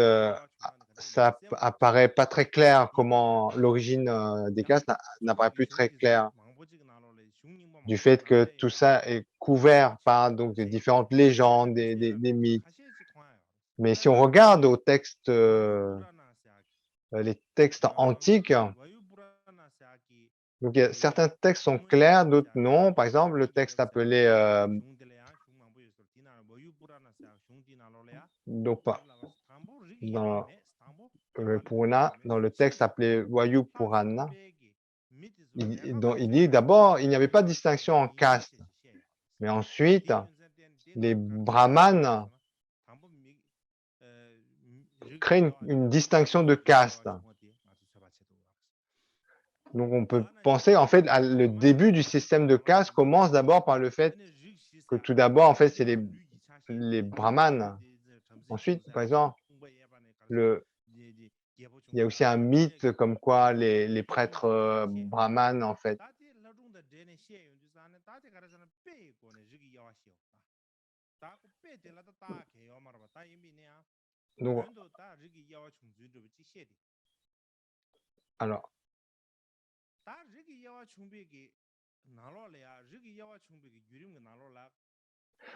ça apparaît pas très clair comment l'origine des castes n'apparaît plus très clair, du fait que tout ça est couvert par donc des différentes légendes, des mythes. Mais si on regarde aux textes, les textes antiques, donc certains textes sont clairs, d'autres non. Par exemple, le texte appelé donc dans le Purana, dans le texte appelé Vayu Purana, il dit d'abord, il n'y avait pas de distinction en caste, mais ensuite, les brahmanes créent une distinction de caste. Donc, on peut penser, en fait, le début du système de caste commence d'abord par le fait que tout d'abord, en fait, c'est les brahmanes. Ensuite, par exemple, il y a aussi un mythe comme quoi les prêtres brahmanes, en fait. Donc, alors,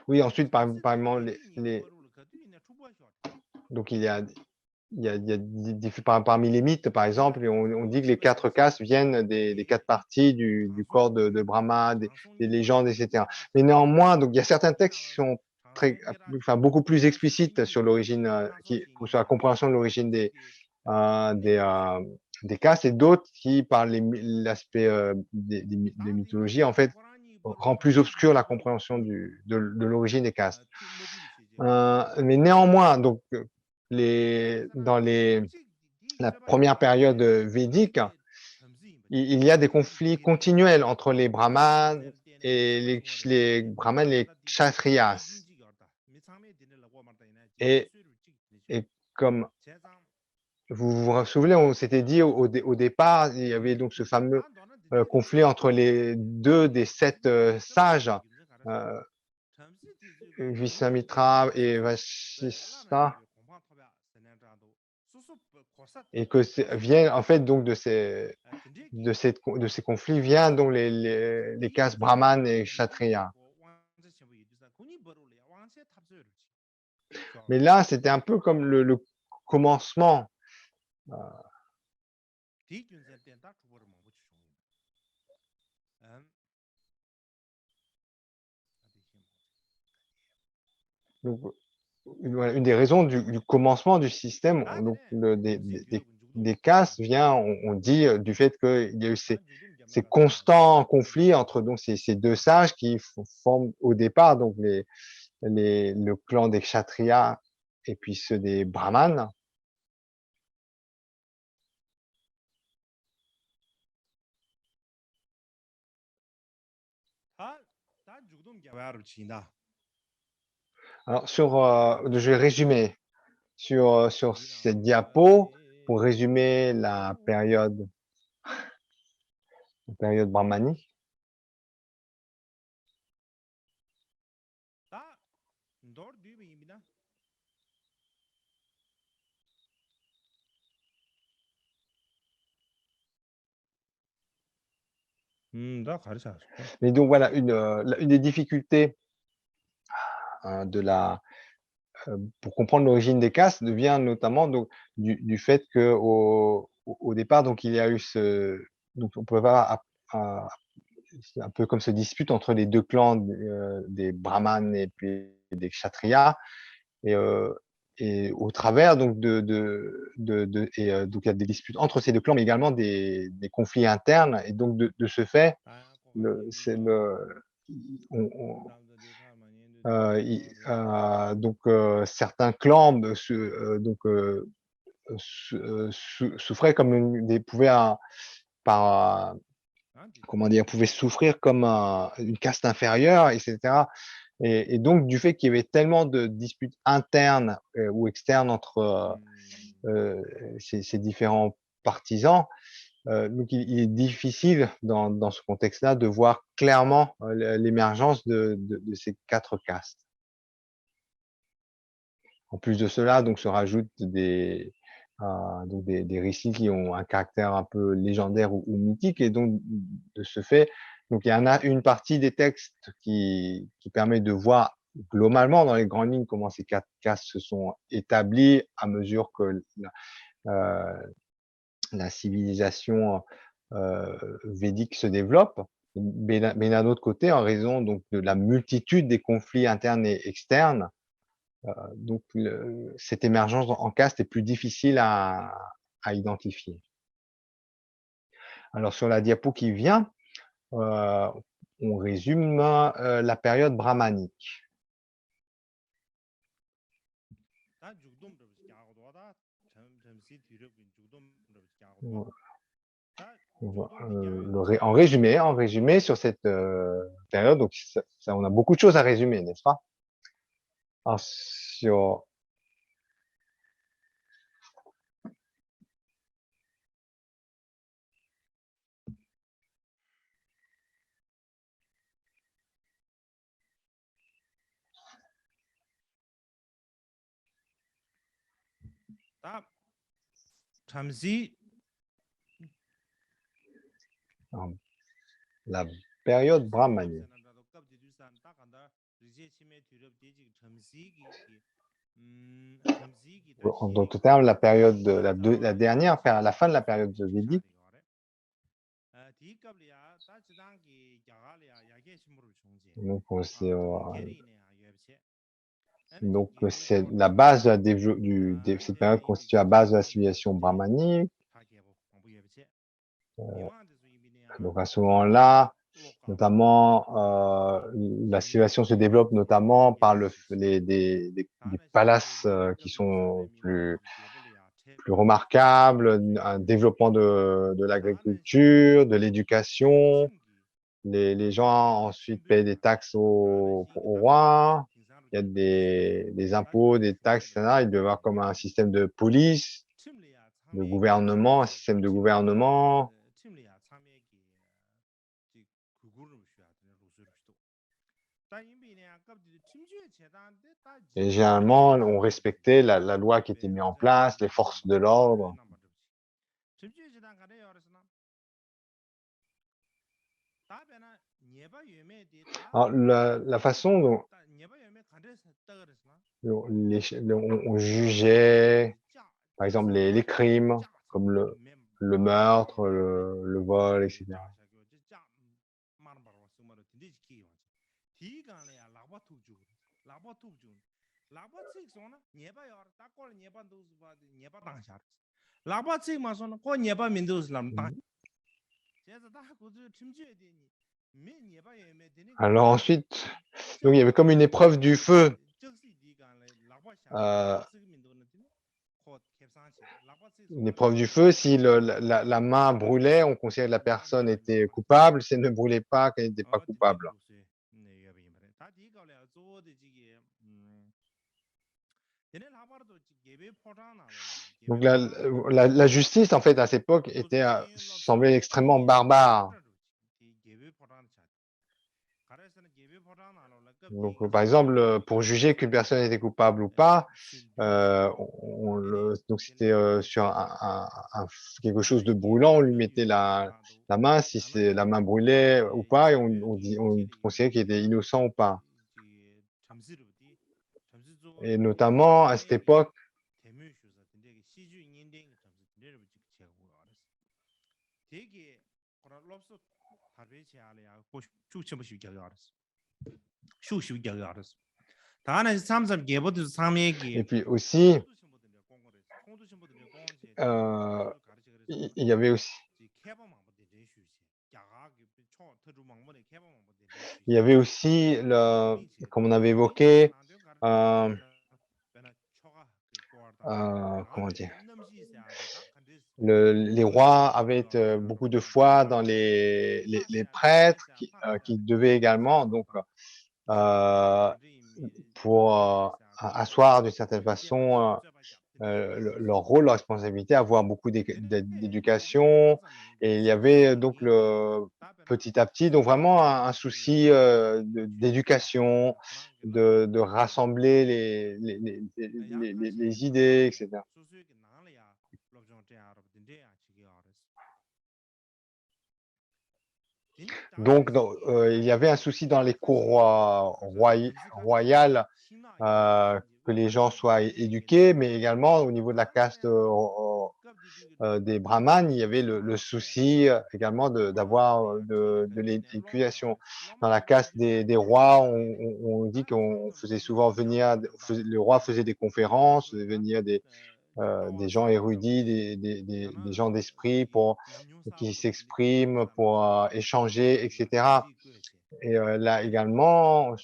oui, ensuite, par exemple, donc parmi les mythes, par exemple, on dit que les 4 castes viennent des 4 parties du corps de Brahma, des légendes, etc. Mais néanmoins, donc il y a certains textes qui sont beaucoup plus explicites sur l'origine, sur la compréhension de l'origine des castes, et d'autres qui, par l'aspect des mythologies, en fait, rend plus obscure la compréhension de l'origine des castes. Mais néanmoins, donc, dans la première période védique, il y a des conflits continuels entre les brahmanes et les brahmanes, les kshatriyas. Et comme vous vous souvenez, on s'était dit au départ, il y avait donc ce fameux conflit entre les 2 des 7 sages, Visvamitra et Vashishta, et que vient en fait donc de ces conflits vient donc les castes brahmanes et kshatriya. Mais là, c'était un peu comme le commencement. Donc, une des raisons du commencement du système, donc des castes vient, on dit, du fait qu'il y a eu ces constants conflits entre donc ces 2 sages qui forment au départ donc le clan des kshatriyas et puis ceux des brahmanes. Alors je vais résumer sur cette diapo pour résumer la période brahmanique. Mais donc voilà, une des difficultés pour comprendre l'origine des castes vient notamment donc du fait que au départ, donc il y a eu donc on peut avoir un peu comme ce dispute entre les 2 clans des brahmanes et puis des kshatriyas, et au travers donc donc il y a des disputes entre ces 2 clans, mais également des conflits internes, et donc de ce fait, c'est certains clans souffraient comme comment dire, pouvaient souffrir comme une caste inférieure, etc. Et donc, du fait qu'il y avait tellement de disputes internes ou externes entre ces différents partisans, donc il est difficile dans ce contexte-là de voir clairement l'émergence de ces 4 castes. En plus de cela, donc se rajoutent donc des récits qui ont un caractère un peu légendaire ou mythique, et donc de ce fait, donc il y en a une partie des textes qui permet de voir globalement dans les grandes lignes comment ces 4 castes se sont établies à mesure que la civilisation védique se développe. Mais d'un autre côté, en raison donc de la multitude des conflits internes et externes, donc cette émergence en caste est plus difficile à identifier. Alors sur la diapo qui vient, on résume la période brahmanique. 다 죽돔 르비야고도다 점시 뒤럽긴 죽돔 르비야고도 Ouais, 다 on 죽돔 비야고 en résumé sur cette période, donc on a beaucoup de choses à résumer, n'est-ce pas? Alors, 다 잠시 la période brahmanique. En d'autres termes, la période de la dernière, la fin de la période védique. Donc, c'est la base de cette période constitue la base de la civilisation brahmanique. Donc, à ce moment-là, notamment, la civilisation se développe notamment par des palaces qui sont plus remarquables, un développement de l'agriculture, de l'éducation. Les gens ensuite paient des taxes au roi. Il y a des impôts, des taxes, etc. Il doit y avoir comme un système de police, de gouvernement, un système de gouvernement. Et généralement, on respectait la loi qui était mise en place, les forces de l'ordre. Alors, la façon dont on jugeait, par exemple, les crimes, comme le meurtre, le vol, etc. Alors ensuite, donc il y avait comme une épreuve du feu. Une épreuve du feu, si la main brûlait, on considérait que la personne était coupable. Si elle ne brûlait pas, qu'elle n'était pas coupable. Donc la justice, en fait, à cette époque, semblait extrêmement barbare. Donc, par exemple, pour juger qu'une personne était coupable ou pas, donc c'était sur quelque chose de brûlant, on lui mettait la main, si la main brûlait ou pas, et on considérait qu'il était innocent ou pas. Et notamment à cette époque, et puis aussi, il y avait aussi, comme on avait évoqué, comment dire, les rois avaient beaucoup de foi dans les prêtres qui devaient également, donc, pour asseoir d'une certaine façon leur rôle, leur responsabilité, avoir beaucoup d'éducation. Et il y avait donc petit à petit, donc vraiment un souci d'éducation, de rassembler les idées, etc. Donc, il y avait un souci dans les cours royales que les gens soient éduqués, mais également au niveau de la caste des brahmanes, il y avait le souci également d'avoir de l'éducation. Dans la caste des rois, on dit qu'on faisait souvent venir, le roi faisait des conférences, faisait venir des gens érudits, des gens d'esprit pour qui s'expriment, pour échanger, etc. Et là également,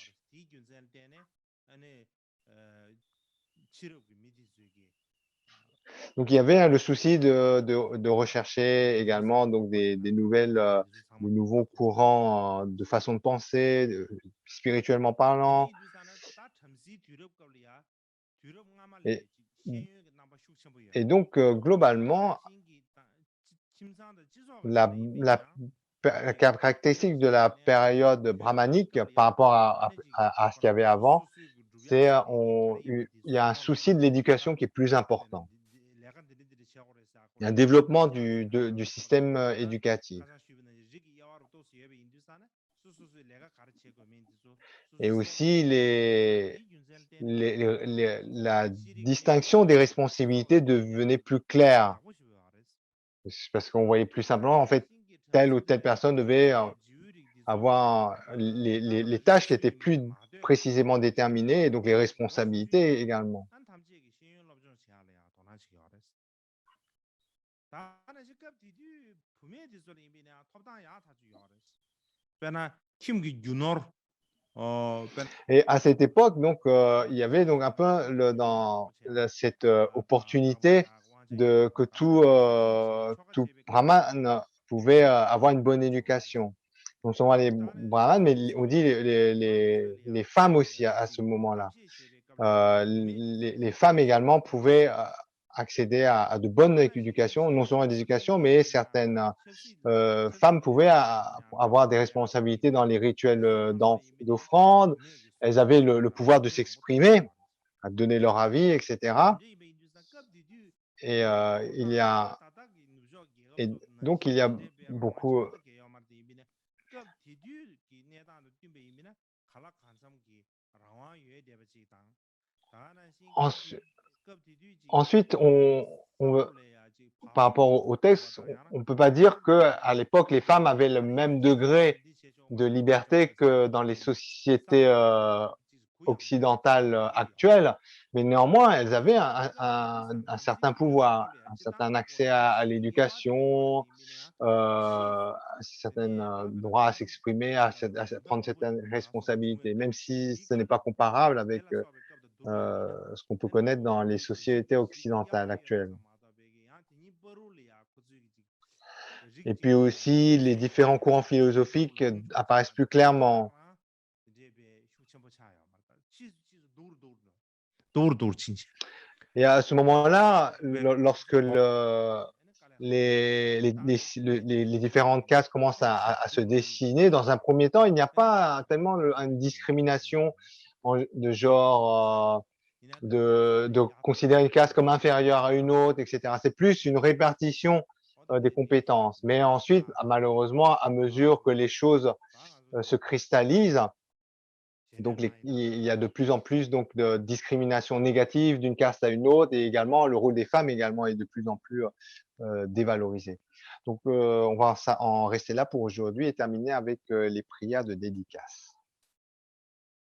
donc il y avait le souci de rechercher également donc des nouvelles, des nouveaux courants de façon de penser, spirituellement parlant. Et, et donc globalement, la, la, la caractéristique de la période brahmanique par rapport à ce qu'il y avait avant, c'est il y a un souci de l'éducation qui est plus important. Il y a un développement du système éducatif. Et aussi la distinction des responsabilités devenait plus claire. Parce qu'on voyait plus simplement, en fait, telle ou telle personne devait avoir les tâches qui étaient plus précisément déterminées et donc les responsabilités également. Et à cette époque, donc, il y avait donc un peu cette opportunité que tout brahmane pouvait avoir une bonne éducation. Non seulement les brahmanes, mais on dit les femmes aussi à ce moment-là. Les femmes également pouvaient accéder à de bonnes éducations, non seulement à l'éducation, mais certaines femmes pouvaient avoir des responsabilités dans les rituels d'offrande. Elles avaient le pouvoir de s'exprimer, à donner leur avis, etc. Et et donc il y a beaucoup. Ensu- Ensuite, par rapport au texte, on ne peut pas dire qu'à l'époque, les femmes avaient le même degré de liberté que dans les sociétés occidentales actuelles, mais néanmoins, elles avaient un certain pouvoir, un certain accès à l'éducation, un certain droit à s'exprimer, prendre certaines responsabilités, même si ce n'est pas comparable avec ce qu'on peut connaître dans les sociétés occidentales actuelles. Et puis aussi, les différents courants philosophiques apparaissent plus clairement. Et à ce moment-là, lorsque les différentes cases commencent à se dessiner, dans un premier temps, il n'y a pas tellement une discrimination de genre, de considérer une case comme inférieure à une autre, etc. C'est plus une répartition des compétences. Mais ensuite, malheureusement, à mesure que les choses se cristallisent, donc il y a de plus en plus donc de discrimination négative d'une caste à une autre et également le rôle des femmes également est de plus en plus dévalorisé. Donc on va en rester là pour aujourd'hui et terminer avec les prières de dédicace.